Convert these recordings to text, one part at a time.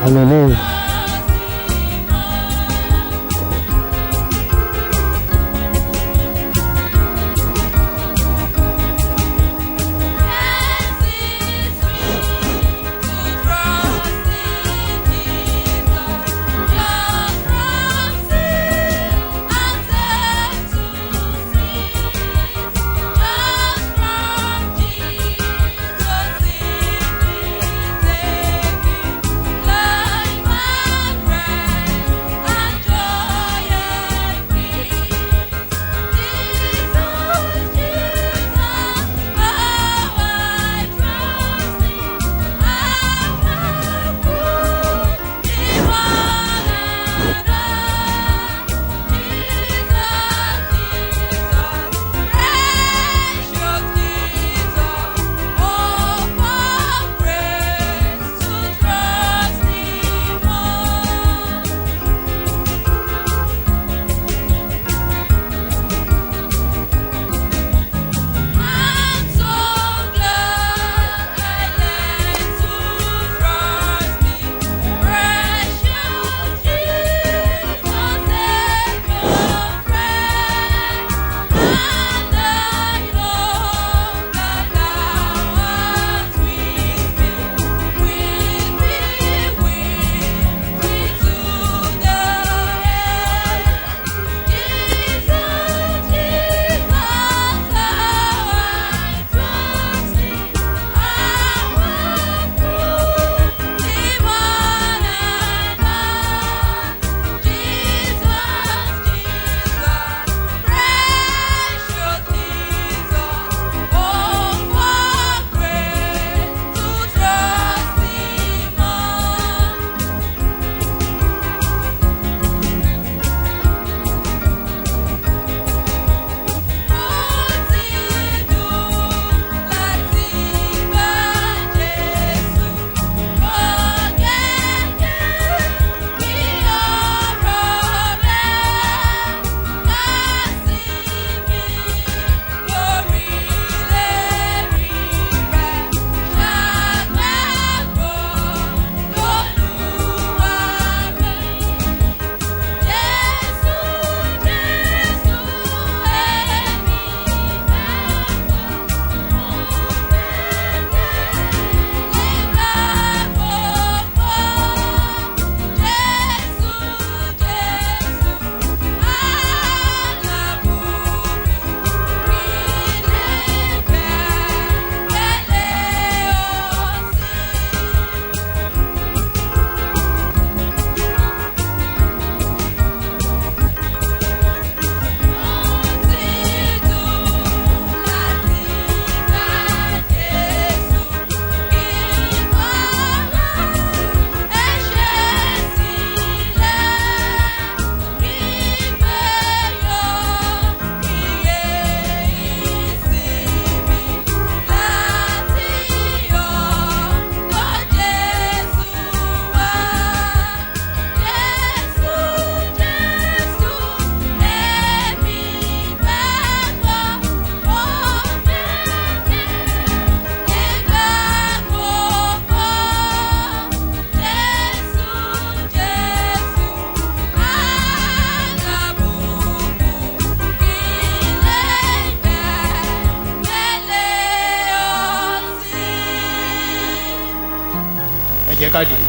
Hallelujah.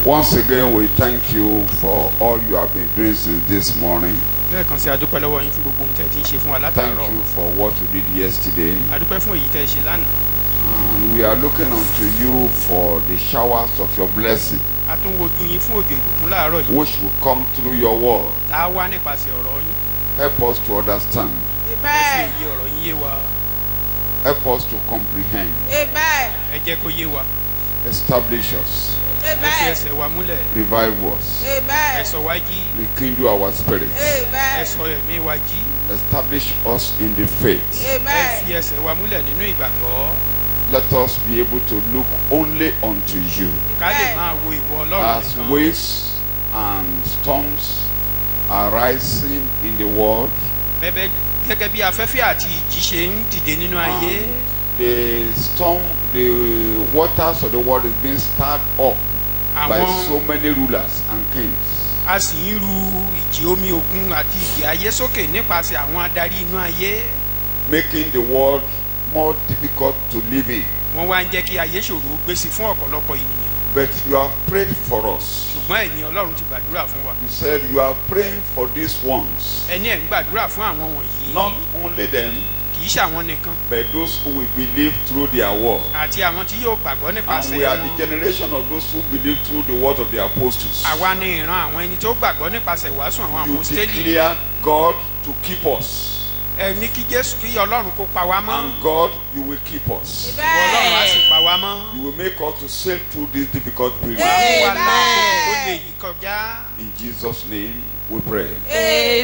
Once again, we thank you for all you have been doing since this morning. Thank you for what you did yesterday. And we are looking unto you for the showers of your blessing, which will come through your word. Help us to understand. Amen. Help us to comprehend. Amen. Establish us. Amen. Revive us. Amen. Rekindle our spirit. Amen. Establish us in the faith. Amen. Let us be able to look only unto you. As waves and storms are rising in the world, the storm, the waters of the world is being stirred up by so many rulers and kings. A sì ń ru ìjì omi òkun àti ìjì ayé sókè nípasẹ̀ àwọn adarí inú ayé. Making the world more difficult to live in. Wọ́n wá ń jẹ́ kí ayé ṣòro gbèsè fún ọ̀pọ̀lọpọ̀ ènìyàn. But you have prayed for us. Ṣùgbọ́n ẹ̀yin Ọlọ́run ti gbàdúrà fún wa. You said you are praying for these ones. Ẹni ẹ̀ ń gbàdúrà fún àwọn wọ̀nyí. Not only them, kì í ṣàwọn nìkan. but those who will believe through their word. Àti àwọn tí yóò gbàgbọ́ And nípasẹ̀ we are wọn. the generation of those who believe through the word of the apostles. Àwa ni ìran àwọn ẹni tó gbàgbọ́ nípasẹ̀ ìwàásù àwọn You àpọ́stélì. declare God to keep us. Ẹ ní kí Jésù kí Ọlọ́run kó pa wá mọ́. And God, you will keep us. Ìwọ Ọlọ́run á sì pa wá mọ́. You will make us to sail through this difficult period. Wàá mú wa lọ àkókò tó lè yí kọjá. In Jesus' name we pray.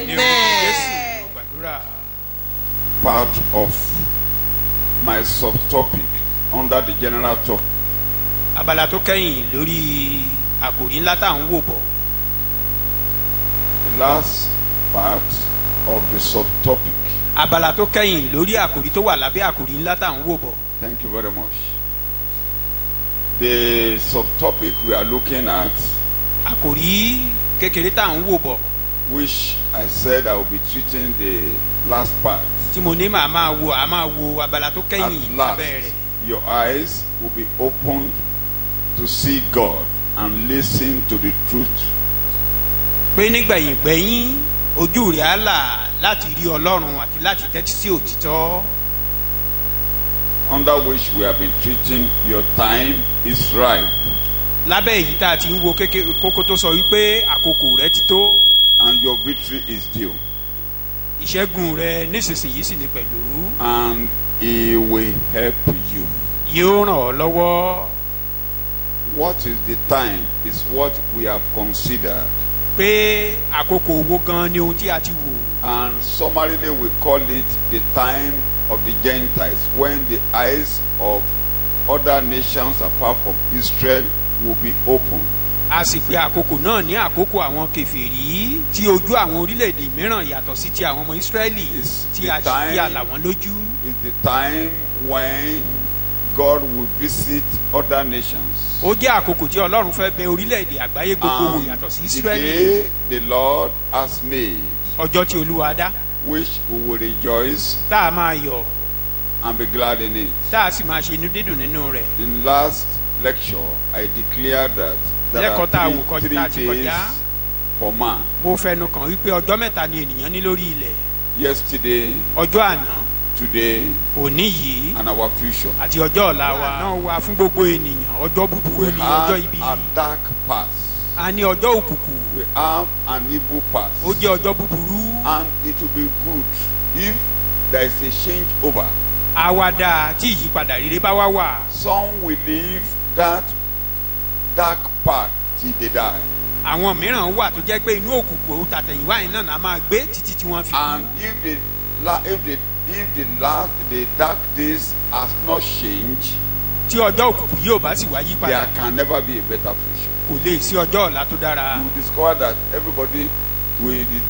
Ní orúkọ Jésù mo gbàdúrà. Part of my subtopic under the general topic. Abala tó kẹ́yìn lórí àkòrí ńlá tá à ń wò bọ̀. The last part of the subtopic. Abala tó kẹ́yìn lórí àkòrí tó wà lábẹ́ àkòrí ńlá tá à ń wò bọ̀. Thank you very much. The subtopic we are looking at, Àkòrí kékeré tá à ń wò bọ̀. which I said I will be treating the last part. Tí mo ní màá máa wo abala tó kẹ́yìn At last, lábẹ́ rẹ̀. your eyes will be opened to see God and listen to the truth. Pé nígbẹ̀yìn gbẹ̀yìn ojú rẹ̀ á là láti rí Ọlọ́run àti láti tẹ́tí sí òtítọ́. Under which we have been treating your time is ripe Lábẹ́ èyí tá a ti ń wo kókó tó sọ wípé àkókò rẹ̀ ti tó. and your victory is due. Ìṣẹ́gun rẹ̀ nísinsìnyí sì ni pẹ̀lú. And He will help you. Yóò ràn ọ́ lọ́wọ́. What is the time is what we have considered. Pé àkókò owó gan ni ohun tí a ti wò. And summarily we call it the time of the Gentiles, when the eyes of other nations apart from Israel will be opened. A sì pè àkókò náà ní àkókò àwọn kèfèrí tí ojú àwọn orílẹ̀-èdè mìíràn yàtọ̀ sí ti àwọn ọmọ Ísírẹ́lì tí a sì fi àlà wọn lójú. It's the time when God will visit other nations. Ó jẹ́ àkókò tí Ọlọ́run fẹ́ bẹ̀ orílẹ̀-èdè àgbáyé gbogbo wò yàtọ̀ sí The Ísírẹ́lì. day the Lord has made, Ọjọ́ tí Olúwa dá which we will rejoice tá a máa yọ̀ and be glad in it. tá a sì máa ṣe inú dídùn nínú rẹ̀. In last lecture, I declared that there Lẹ́kọ̀ọ́ tá a wò are kọjá tá a ti three days kọjá. for man. Mo fẹnu kàn wípé ọjọ́ mẹ́ta ni ènìyàn ní lórí ilẹ̀. Yesterday, Ọjọ́ àná, today, òní yìí and our future. àti ọjọ́ ọ̀la wa náà wà fún gbogbo ènìyàn. Ọjọ́ búburú We ni ọjọ́ have ibi. a dark past. A ní ọjọ́ òkùnkùn. We have an evil past. Ó jẹ́ ọjọ́ búburú. And it will be good if there is a change over. Àwàdà tí ìyípadà rere bá wá wà. Some will live that dark path till they die. Àwọn mìíràn wà tó jẹ́ pé inú òkùnkùn tàtẹ̀yìnwá yìí náà máa gbé títí tí wọ́n fi And kú. if the dark days has not changed, Tí ọjọ́ òkùnkùn yóò bá sì wá yí padà, there can never be a better future. kò lè sí ọjọ́ ọ̀la tó dára. You discover that everybody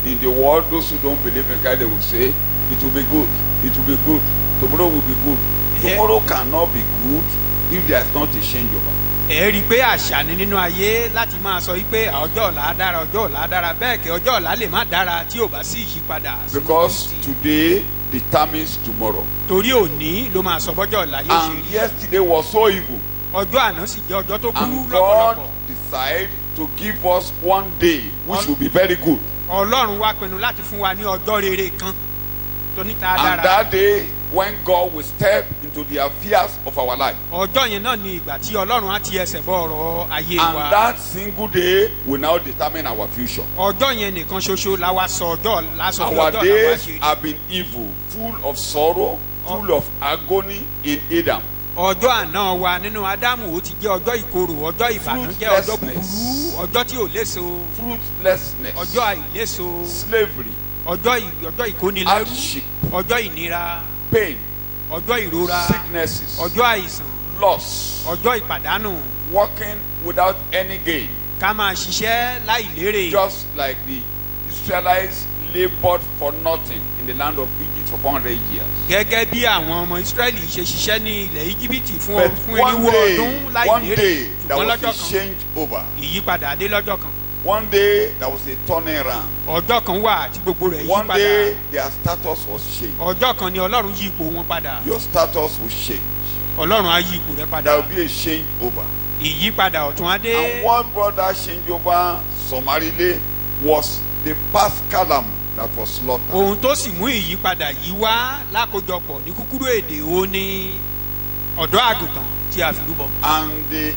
in the world, those who don't believe in God, they will say, it will be good, it will be good, tomorrow will be good. Tomorrow cannot be good if there is not a changeover. Ẹ rí i pé àṣà ni nínú ayé láti máa sọ wípé ọjọ́ ọ̀la á dára, ọjọ́ ọ̀la á dára, bẹ́ẹ̀ kẹ́ ọjọ́ ọ̀la lè má dára tí ò bá sí ìyípadà. Because today determines tomorrow. Torí òní ló máa sọ bọ́jọ́ ọ̀la yóò ṣe And rí. yesterday was so evil. Ọjọ́ àná sì jẹ́ ọjọ́ tó burú And God lọ́pọ̀lọpọ̀. decided to give us one day which will be very good. Ọlọ́run wá pinnu láti fún wa ní ọjọ́ rere kan tó níta And dára. that day when God will step into the affairs of our life. Ọjọ́ yẹn náà ni ìgbà tí Ọlọ́run á ti ẹsẹ̀ bọ́ ọ̀rọ̀ ayé And wa. that single day will now determine our future. Ọjọ́ yẹn nìkan ṣoṣo la wá sọ ọjọ́ lásọ bí Our ọjọ́ la wá days ṣe rí. have been evil, full of sorrow, full of agony in Adam. Ọjọ́ àná wa nínú Ádámù ó ti jẹ́ ọjọ́ ìkorò, ọjọ́ ìbànújẹ́, ọjọ́ búburú, ọjọ́ tí ò léso, Fruitlessness, ọjọ́ àìléso, slavery, ọjọ́ ìkónilẹ́rú, hardship, ọjọ́ ìnira, pain, ọjọ́ ìrora, sicknesses, ọjọ́ àìsàn, loss, ọjọ́ ìpàdánù, working without any gain. ká máa ṣiṣẹ́ láì lérè. Just like the Israelites labored for nothing in the land of Egypt Egypt for 400 years. gẹ́gẹ́ bí àwọn ọmọ Ísírẹ́lì ṣe ṣiṣẹ́ ní ilẹ̀ Íjíbítì fún But irinwó ọdún láì one lérè day there ṣùgbọ́n was lọ́jọ́ a kan change over. ìyípadà dé lọ́jọ́ kan One day there was a turning around. ọjọ́ kan wà tí gbogbo rẹ̀ yí One padà day their status was changed. ọjọ́ kan ni Ọlọ́run yí ipò wọn padà Your status will change. Ọlọ́run á yí ipò rẹ̀ padà There will be a change over. ìyípadà ọ̀tún á dé And what brought that change over summarily was the Paschal lamb that was slaughtered. ohun tó sì mú ìyípadà yìí wá lákòjọpọ̀ ní kúkúrú èdè ó ní ọ̀dọ́ àgùntàn tí a fi rúbọ. And the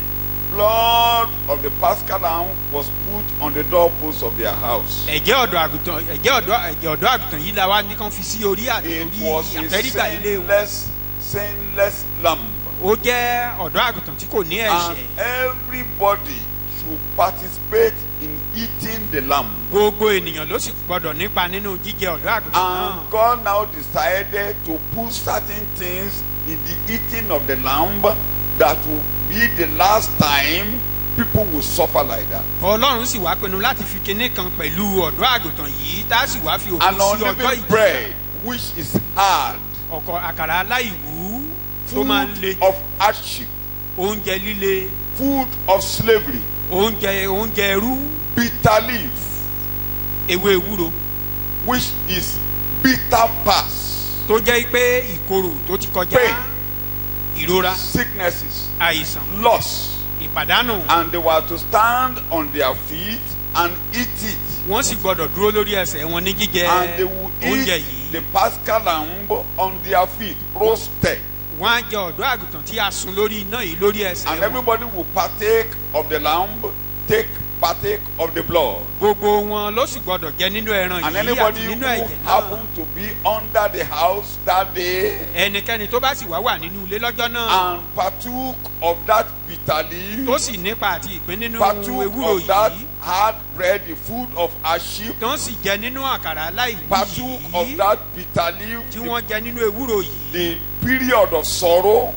blood of the Paschal lamb was put on the doorposts of their house. ẹ̀jẹ̀ ọ̀dọ́ àgùntàn yìí la wá ní kàn fi sí orí It was a àtẹ́rígbà ilé wọn. sinless lamb. ó jẹ́ ọ̀dọ́ àgùntàn tí kò ní And ẹ̀ṣẹ̀. everybody should participate in eating the lamb. gbogbo ènìyàn ló sì gbọdọ̀ nípa nínú jíjẹ ọ̀dọ́ àgùntàn náà. And God now decided to put certain things in the eating of the lamb that will be the last time people will suffer like that. Ọlọ́run sì wá pinnu láti fi kinní kan pẹ̀lú ọ̀dọ́ àgùntàn yìí tá a sì wá fi òpin An sí ọjọ́ unleavened ìjìyà. bread which is hard, ọ̀kọ̀ àkàrà aláìwú tó máa ń le, food of hardship, oúnjẹ líle, food of slavery, oúnjẹ ẹrú, bitter leaf, ewé ewúro which is bitter past, tó jẹ́ pé ìkorò tó ti kọjá, Pain. ìrora, sicknesses, àìsàn, loss. ìpàdánù. And they were to stand on their feet and eat it. Wọ́n sì gbọ́dọ̀ dúró lórí ẹsẹ̀ wọn ní jíjẹ And they will oúnjẹ eat yìí. the Paschal lamb on their feet, roasted. Wọ́n á jẹ ọ̀dọ́ àgùntàn tí a sun lórí iná yìí lórí ẹsẹ̀ And wọn. everybody will partake of the lamb, partake of the blood. Gbogbo wọn ló sì gbọ́dọ̀ jẹ nínú ẹran And yìí anybody àti who nínú ẹ̀jẹ̀ náà. happened to be under the house that day Ẹnikẹ́ni tó bá sì wá wà nínú ilé lọ́jọ́ náà and partook of that bitter leaf, tó sì nípa àti ìpín nínú partook ewúro of that yìí hard bread, the food of hardship, tó sì jẹ nínú àkàrà aláìwú partook of yìí that bitter leaf, tí wọ́n jẹ nínú ewúro yìí the period of sorrow.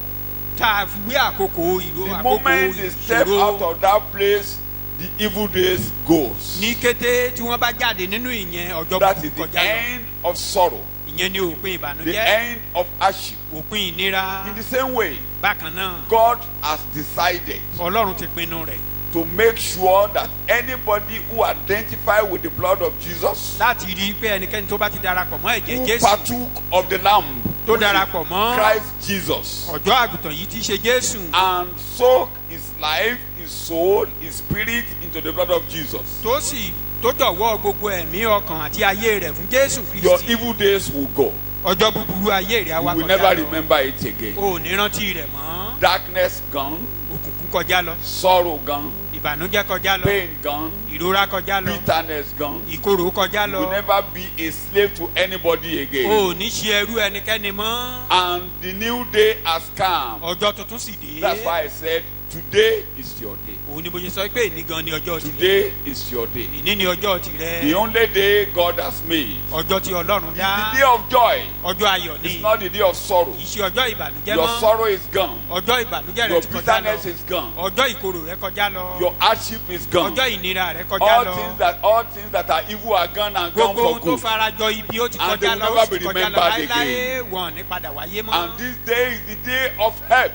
tá a fi wé àkókò The moment they step out ìṣòro. of that place, the evil days goes. Ní kété tí wọ́n bá jáde nínú ìyẹn ọjọ́ That is búburú the kọjá lọ. end of sorrow, Ìyẹn ni òpin the ìbànújẹ́, end of hardship. òpin ìnira. In the same way, Bákan náà God has decided Ọlọ́run ti pinnu rẹ̀ to make sure that anybody who identify with the blood of Jesus, láti rí i pé ẹnikẹ́ni tó bá ti darapọ̀ mọ́ ẹ̀jẹ̀ who Jésù partook of the lamb, tó which is darapọ̀ mọ́ Christ Jesus, ọ̀dọ́ àgùntàn yìí tí í ṣe Jésù and soak his life, his soul, his spirit into the blood of Jesus, tó sì tó jọ̀wọ́ gbogbo ẹ̀mí ọkàn àti ayé rẹ̀ fún Jésù your Kristi. evil days will go. Ọjọ́ búburú ayé rẹ̀ á You wá will kọjá never lọ. remember it again. O ò ní rántí rẹ̀ mọ́. Darkness gone, Òkùnkùn kọjá lọ, sorrow gone, ìbànújẹ́ kọjá lọ, pain gone, ìrora kọjá lọ, bitterness gone. ìkorò kọjá You will lọ. never be a slave to anybody O again. ò ní ṣe ẹrú ẹnikẹ́ni mọ́. And the new day has come. Ọjọ́ tuntun sì dé. That's why I said, today is your day. Òun ni mo ṣe sọ pé èní gan ni ọjọ́ tirẹ̀. Today is your day. Èní ni ọjọ́ tirẹ̀. The only day God has made. Ọjọ́ tí Ọlọ́run It's dá. the day of joy. Ọjọ́ ayọ̀ ni. It's not the day of sorrow. Kì í ṣe ọjọ́ ìbànújẹ́ Your mọ́. sorrow is gone. Ọjọ́ ìbànújẹ́ rẹ Your ti kọjá lọ. bitterness is gone. Ọjọ́ ìkorò rẹ kọjá lọ. Your hardship is gone. Ọjọ́ ìnira rẹ kọjá lọ. All things that are evil are gone and gone Gbogbo for ohun tó good. farajọ ibi ó ti And they kọjá will lọ ó never sì be kọjá lọ remembered láéláé wọn ní padà wáyé mọ́. And this day is the day of help.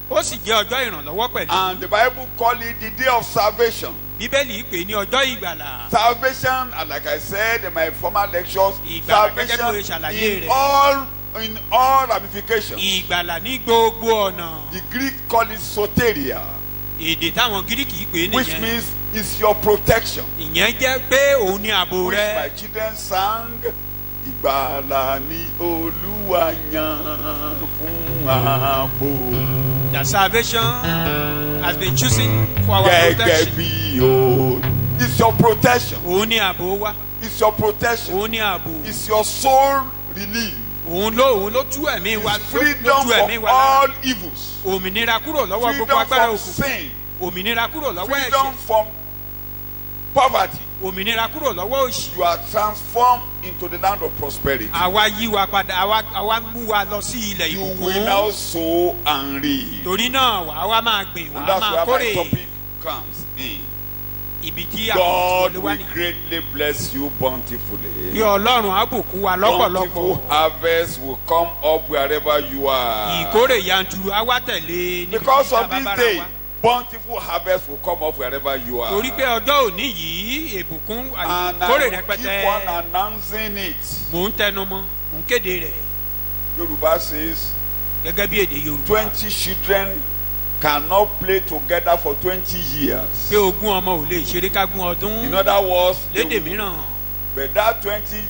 Ó sì jẹ́ ọjọ́ ìrànlọ́wọ́ pẹ̀lú. And the Bible call it the day of salvation. Bíbélì pè ní ọjọ́ ìgbàlà. Salvation, and like I said in my former lectures, Ìgbàlà gẹ́gẹ́ bí o salvation ṣàlàyé in rẹ̀. in all ramifications. Ìgbàlà ní gbogbo ọ̀nà. The Greek call it soteria, Èdè táwọn Gíríkì pè é which nìyẹn. means it's your protection. Ìyẹn jẹ́ pé òun ni ààbò Which my rẹ. children sang. Ìgbàlà ni Olúwa yàn fún ààbò. That salvation has been chosen for our Gẹ́gẹ́ protection. bí o. It's your protection. Òun ni ààbò wa. It's your protection. Òun ni ààbò. It's your soul relief. Òun ló tú ẹ̀mí wa. It's Ló freedom tú ẹ̀mí from wa lára. all evils. Òmìnira kúrò lọ́wọ́ gbogbo Freedom agbára from òkùnkùn. sin. Òmìnira kúrò lọ́wọ́ Freedom ẹ̀ṣẹ̀. from poverty. Òmìnira kúrò lọ́wọ́ òṣì. You are transformed into the land of prosperity. Àwa yí wa padà, àwa mú wa lọ sí ilẹ̀ You will now ìbùkún. sow and reap. Torí náà wàá wá máa gbìn, And wàá that's máa where my kórè. topic comes in. ibi tí àwọn God tí wọ́n lé wá will nìyí. greatly bless you bountifully. Kí Ọlọ́run á bùkún wa lọ́pọ̀lọpọ̀. Bountiful harvest will come up wherever you are. Ìkórè yanturu á wá tẹ̀lé níbi Because tí a of bá this bára day, wa. bountiful harvest will come up wherever you are. Torí pé ọjọ́ òní yìí ìbùkún And ìkórè I will rẹpẹtẹ. keep on announcing it. Mò ń tẹnu mọ́, mò ń kéde rẹ̀ Yoruba says gẹ́gẹ́ bí èdè Yorùbá. 20 children cannot play together for 20 years. Pé ogún ọmọ ò lè ṣeré kágún ọdún. In other words, Lédè mìíràn, but that 20,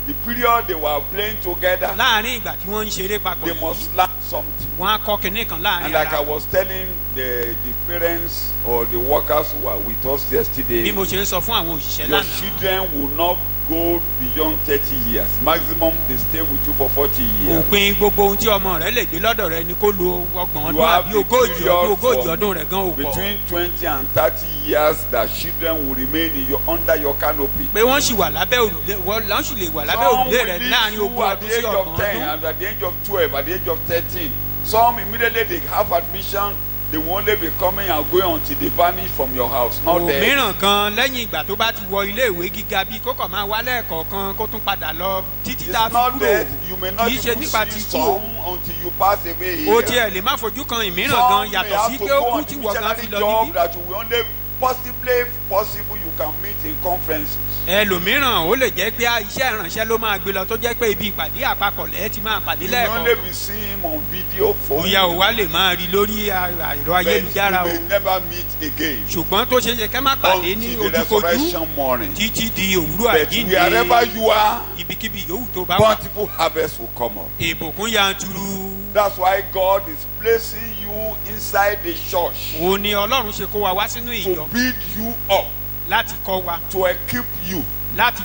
the period they were playing together, láàárín ìgbà tí wọ́n ń ṣeré papọ̀ they yìí, must learn something. wọ́n á kọ́ kinní kan And láàárín like I ara. was telling the parents or the workers who were with us yesterday, Bí mo ṣe ń sọ fún àwọn òṣìṣẹ́ your lánàá, children will not go beyond 30 years. Maximum they stay with you for 40 years. òpin gbogbo ohun tí ọmọ rẹ lè gbé lọ́dọ̀ rẹ ni kó lo ọgbọ̀n You ọdún have àbí the ogójì period ọdún rẹ̀ gan ò pọ̀. between 20 and 30 years that children will remain in your, under your canopy. Pé wọ́n sì wà lábẹ́ òrùlé wọ́n sì lè wà lábẹ́ Some òrùlé will rẹ̀ leave láàárín you ogún at ọdún the sí age of ọgbọ̀n 10, ọdún. and at the age of 12, at the age of 13. Some immediately they have admission, they will only be coming and going until they vanish from your house. Not there. Òmíràn gan lẹ́yìn ìgbà tó bá ti wọ ilé ìwé gíga bíi kókò máa wá lẹ́ẹ̀kọ̀ọ̀kan kó tún padà lọ títí tá a It's fi not kúrò. that you may not Kì í ṣe even nípa see ti kú some o. until you pass away O here. tiẹ̀ lè má fojú kan ìmíràn Some gan may yàtọ̀ have sí to pé ó go kú on tí the wọ́n gan missionary fi lọ job níbí. that you will only possible you can meet in conferences. Ẹlòmíràn ó lè jẹ́ pé iṣẹ́ ìrànṣẹ́ ló máa gbé lọ tó jẹ́ pé ibi ìpàdé àpapọ̀ lẹ́ẹ̀ ti máa pàdé You may only lẹ́ẹ̀kan. be seeing him on video phone. Bóyá ò wá lè máa rí lórí ẹ̀rọ But ayélujára you o. may never meet again Ṣùgbọ́n tó ṣe é ṣe kẹ́ má pàdé ní until the ojúkojú resurrection morning. títí di òwúrọ̀ But àjíǹde. wherever you are, Ibikíbi yòówù tó bá wà. bountiful harvest will come up. Ìbùkún yanturu. That's why God is placing you inside the church Òun ni Ọlọ́run ṣe kó wa wá sínú to ìjọ build you up, láti kọ́ wa, to equip you, láti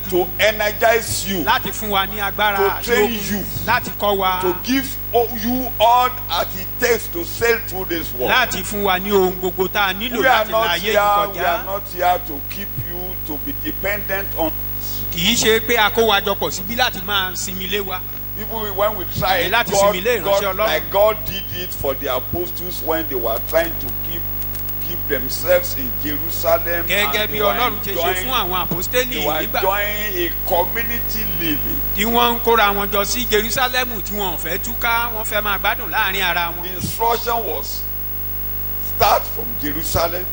to energize you, láti fún wa ní agbára to àti train okun, you, láti kọ́ wa, to give you all that it takes to sail through this world. láti fún wa ní ohun gbogbo tá a nílò We are láti not láyé here. yìí We are kọjá. not here to keep you to be dependent on. Kì í ṣe pé a kó wa jọpọ̀ síbí láti máa sinmi lé wa. Even when we try it, Láti sinmi lé ìránṣẹ́ Ọlọ́run. like God did it for the apostles when they were trying to keep themselves in Jerusalem. Gẹ́gẹ́ And bí they were Ọlọ́run ṣe ṣe fún àwọn àpọ́stélì they were nígbà enjoying a community living. tí wọ́n ń kóra wọn jọ sí Jerúsálẹ́mù tí wọ́n ò fẹ́ túká, wọ́n fẹ́ máa gbádùn láàrin ara wọn. The instruction was start from Jerusalem,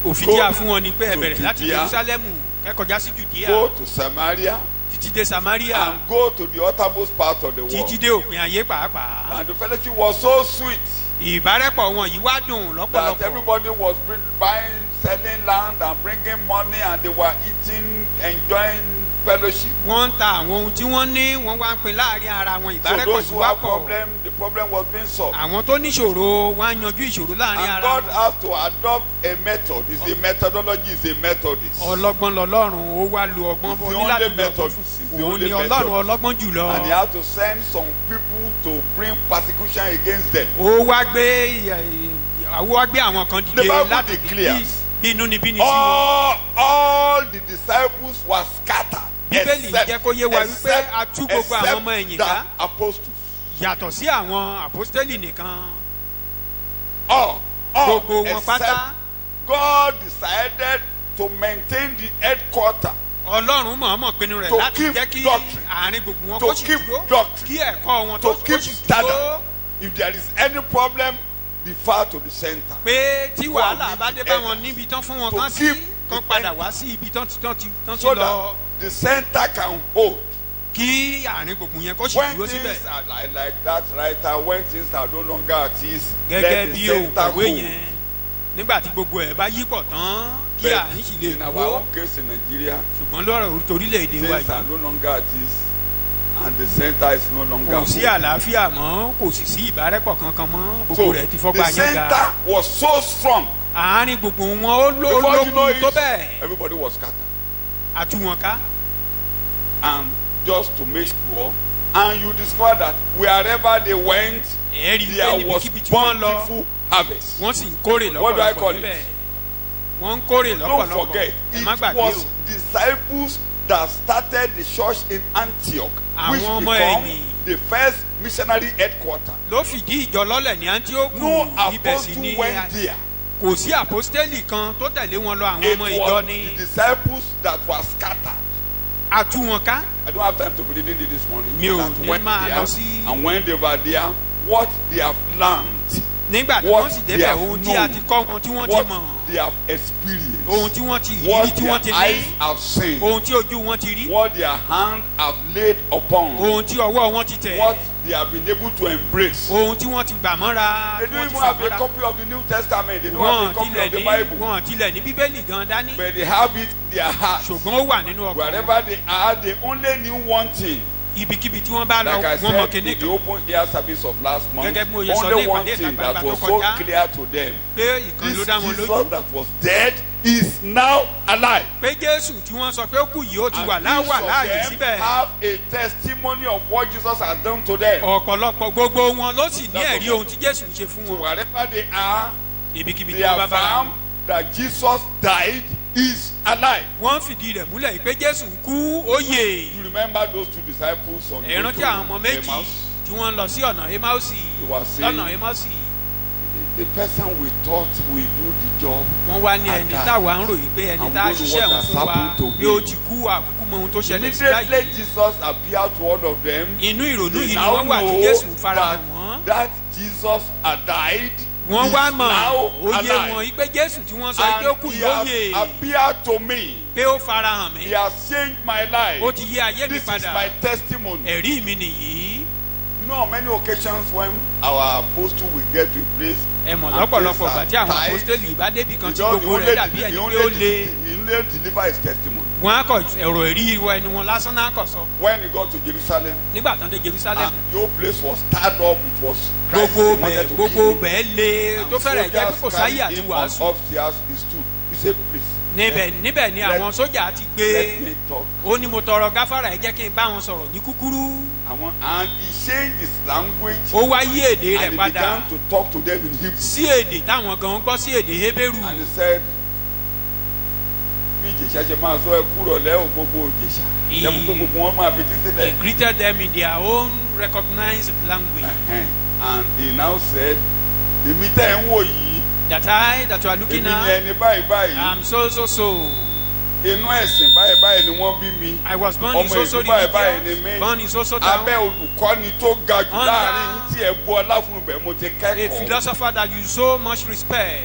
Òfin Go tí a fún wọn ni pé ẹ to bẹ̀rẹ̀ láti Judea. Jerúsálẹ́mù kẹ́kọ̀ọ́já sí Jùdíà go to Samaria, títí dé Samaria and go to the uttermost part of the títí world. dé òpin ayé pàápàá. And the fellowship was so sweet Ìbárẹ́pọ̀ wọn yìí wá dùn that lọ́pọ̀lọpọ̀. everybody was buying, selling land and bringing money, and they were eating, enjoying fellowship. Wọ́n ń ta àwọn ohun tí wọ́n ní, wọ́n wá ń pín láàrin ara wọn. So Ìbárẹ́pọ̀ those yìí who wá have pọ̀. problem, the problem was being solved. Àwọn tó níṣòro wọ́n á yanjú ìṣòro láàrin And ara God wọn. has to adopt a method. It's a methodology. It's a methodist. Ọlọ́gbọ́n lọ́lọ́run ó wá lu ọgbọ́n It's the ó ní only láti lu ọgbọ́n method. fún. It's the Òun only ni Ọlọ́run method. ọlọ́gbọ́n jùlọ. And he has to send some people to bring persecution against them. Ó wá gbé àwọn kan The dìde Bible láti declares bí inú ni bí ni sí wọn. all the disciples were scattered. Bíbélì jẹ́ kó yé wa wípé a tú gbogbo àwọn ọmọ ẹ̀yìn ká. the apostles. Yàtọ̀ sí àwọn àpọ́stélì nìkan. All Gbogbo wọn except pátá. God decided to maintain the headquarter, Ọlọ́run mọ̀ọ́mọ̀ pinnu rẹ̀ To láti keep jẹ́ kí doctrine. àárín gbogbo wọn To kó sì keep dúró. doctrine. Kí ẹ̀kọ́ wọn to kó keep sì dúró. standard. If there is any problem, be far to the center. Pé tí Go and wàhálà meet bá the dé bá wọn elders. níbi tán fún wọn To kán sí, keep kán the padà end. wá sí ibi tán ti So lọ. that the center can hold. Kí àárín gbogbo yẹn kó sì When dúró things síbẹ̀. are like that writer, when things are no longer at ease, Gẹ́gẹ́ let bí the center òǹkọ̀wé hold. yẹn nígbà tí gbogbo ẹ̀ bá yípọ̀ tán kí But àárín sì lè in our dúró. own case in Nigeria, Ṣùgbọ́n lọ́rọ̀ torílẹ̀-èdè wa things are yìí no longer at ease, and the center is no longer kò sí hold. àlàáfíà mọ́, kò sì sí ìbárẹ́pọ̀ kankan mọ́, gbogbo So rẹ̀ ti the fọ́gbà yẹn center ga. was so strong. Àárín gbogbo wọn ó Before you know lókun tó it, bẹ́ẹ̀. everybody was scattered. A tú wọn ká. And just to make sure, and you discover that wherever they went, Ẹ̀ẹ́rì pé there was níbikíbi tí wọ́n lọ bountiful harvest. wọ́n sì ń kórè What do I call lọ́pọ̀lọpọ̀ it? níbẹ̀. Wọ́n ń kórè Don't lọ́pọ̀lọpọ̀. forget, Ẹ má it gbàgbé was o. disciples that started the church in Antioch, which Àwọn ọmọ became ẹ̀yìn. the first missionary headquarter. Ló fìdí ìjọ lọ́lẹ̀ ní Antioch. No Ibẹ̀ sì apostle ni went there kò sí àpọ́stélì kan tó tẹ̀lé wọn lọ àwọn It ọmọ ìjọ was ni. the disciples that were scattered. A tú wọn ká. I don't have time to be reading it this morning. Mi ò That ní when máa they lọ are- sí- And when they were there, what they have learned, nígbà tí what wọ́n sì they débẹ̀ have ohun tí a ti kọ́ wọn tí wọ́n ti what mọ̀ they have experienced, ohun tí wọ́n ti rí what tí wọ́n ti their ní eyes have seen, ohun tí ojú wọn ti rí what their hands have laid upon, ohun tí ọwọ́ wọn ti tẹ̀ what they have been able to embrace. ohun tí wọ́n ti gbà mọ́ra They tí don't wọ́n ti even fà have a mọ́ra copy of the New Testament. They don't wọn have a copy tilẹ̀ of the ní Bible. wọn tilẹ̀ ní bíbélì gan dání But they have it in their hearts. ṣùgbọ́n ó wà nínú ọkàn Wherever they are, they only knew one thing. ibikíbi tí wọ́n bá lọ Like I wọ́n mọ̀ said in kíní the kan open air service of last month, Gẹ́gẹ́ bí mo ṣe sọ ní only one ìpàdé thing ìta that gbangba was tó so kọjá. clear to them. pé ìkan ló This dá wọn Jesus lójú that was dead is now alive. pé Jésù tí wọ́n sọ pé ó kù yìí ó ti wà And each láwà of láàyè them síbẹ̀ have a testimony of what Jesus has done to them. ọ̀pọ̀lọpọ̀ gbogbo wọn ló sì ní That's ẹ̀rí okay. ohun tí Jésù ń ṣe fún So wọn wherever they are, ibikíbi tí they wọ́n bá bára affirm wọn. that Jesus died is alive. wọ́n fìdí rẹ̀ múlẹ̀ yìí pé Jésù ń kú ó yè. You remember those two disciples on the ẹ road rántí àwọn ọmọ to méjì Emmaus? tí wọ́n lọ sí ọ̀nà Emausi They were saying, lọ́nà Emausi the person we thought will do the job. wọ́n wá ní And ẹni that- táwa ń ròyìn pé ẹni and tá a we don't know ṣiṣẹ́ what òun has fún wa happened to bí ó him. ti kú àkúkú mọ ohun tó ṣẹlẹ̀ sí Immediately báyìí. Jesus appeared to all of them. inú ìrònú They yìí ni now wọ́n wà tí know Jésù fara that, hàn wọ́n. that Jesus had died. wọ́n is wá mọ̀ now ó yé alive. wọn yìí pé Jésù tí wọ́n sọ yìí pé ó kù And he yóò has yè appeared to me. pé ó fara hàn He mí has changed my life. ó ti yí ayé mi This is padà my testimony. ẹ̀rí mi nìyí. You know, on many occasions when our apostle will get to a place, ẹ mọ̀ and lọ́pọ̀lọpọ̀ things ìgbà are tí àwọn tight, apostoli bá débì kan he tí gbogbo rẹ̀ dàbí he ẹni pé ó le only deliver his testimony. wọn á kọ ẹ̀rọ ìrí ìwọ ẹni wọn lásán náà kọ sọ When he got to Jerusalem, nígbà tán dé Jerusalem and the whole place was stirred up. It was Christ gbogbo they wanted to gbogbo kill him. bẹ́ẹ̀ le And tó fẹ́rẹ̀ jẹ́ pé kò soldiers sáyé carried àti him on wàásù upstairs. He stood. He said, please. níbẹ̀ ni àwọn sójà ti gbé Let me talk. ó ní mo tọrọ gáfárà ẹ jẹ́ kí n bá wọn sọ̀rọ̀ ní kúkúrú And he changed his language. ó wá yí èdè rẹ̀ And he padà began to talk to them in Hebrew. sí èdè táwọn gan gbọ́ sí èdè Hébérù And he said, bí ìjèṣà ṣe máa sọ ẹ kúrò lẹ́wọ̀n gbogbo ìjèṣà. Lẹ́mu tó gbogbo wọn máa fi títí he lẹ̀. greeted them in their own recognized language And he now said, èmi tẹ́ ẹ̀ ń wò yìí, that you are looking èmi ni at ẹni báyìí báyìí. I'm so. Inú ẹ̀sìn báyìí báyìí ni wọ́n bí mi. I was born in Ọmọ so ìlú báyìí báyìí ni religious, mí. born in so Abẹ́ town, olùkọ́ni tó ga jù Under láàrin yín tí ẹ bu ọlá fún ibẹ̀ mo ti a kẹ́kọ̀ọ́. philosopher that you so much respect.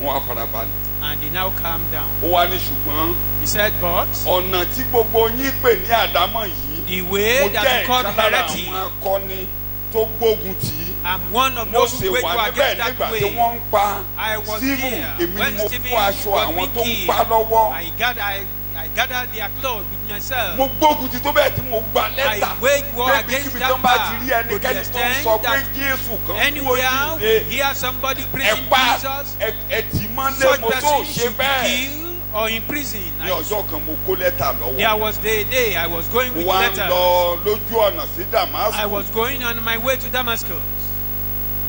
Wọ́n á farabalẹ̀. And they now calm down. Ó wá ní ṣùgbọ́n He said, but ọ̀nà tí gbogbo yín pè ní àdámọ̀ yìí. the Mo way that jẹ́ you call ìkan lára heretic, àwọn akọni tó gbógun tì í. I'm one of Mo those sì who wage wà war níbẹ̀ against nígbà that tí way. wọ́n ń pa I was Stephen. there Èmi ni when mo Stephen kó aṣọ was àwọn tó ń being pa killed. lọ́wọ́. I gathered their clothes with myself. Mo gbógun ti tó bẹ́ẹ̀ tí mo gba lẹ́tà. I wage war Bẹ́ẹ̀ against kíbi that tó bá ti rí man to the ẹnikẹ́ni tó ń sọ extent pé that Jésù kan kú anywhere we òjìlé. hear somebody preaching Ẹ pa Jesus, ẹ tì mọ́lé such mo tó person ṣe should be bẹ́ẹ̀. killed or imprisoned. Ní ọjọ́ kan mo kó lẹ́tà lọ́wọ́. There was the day I was going Mo with wá ń letters. lọ lójú ọ̀nà sí Damascus. I was going on my way to Damascus.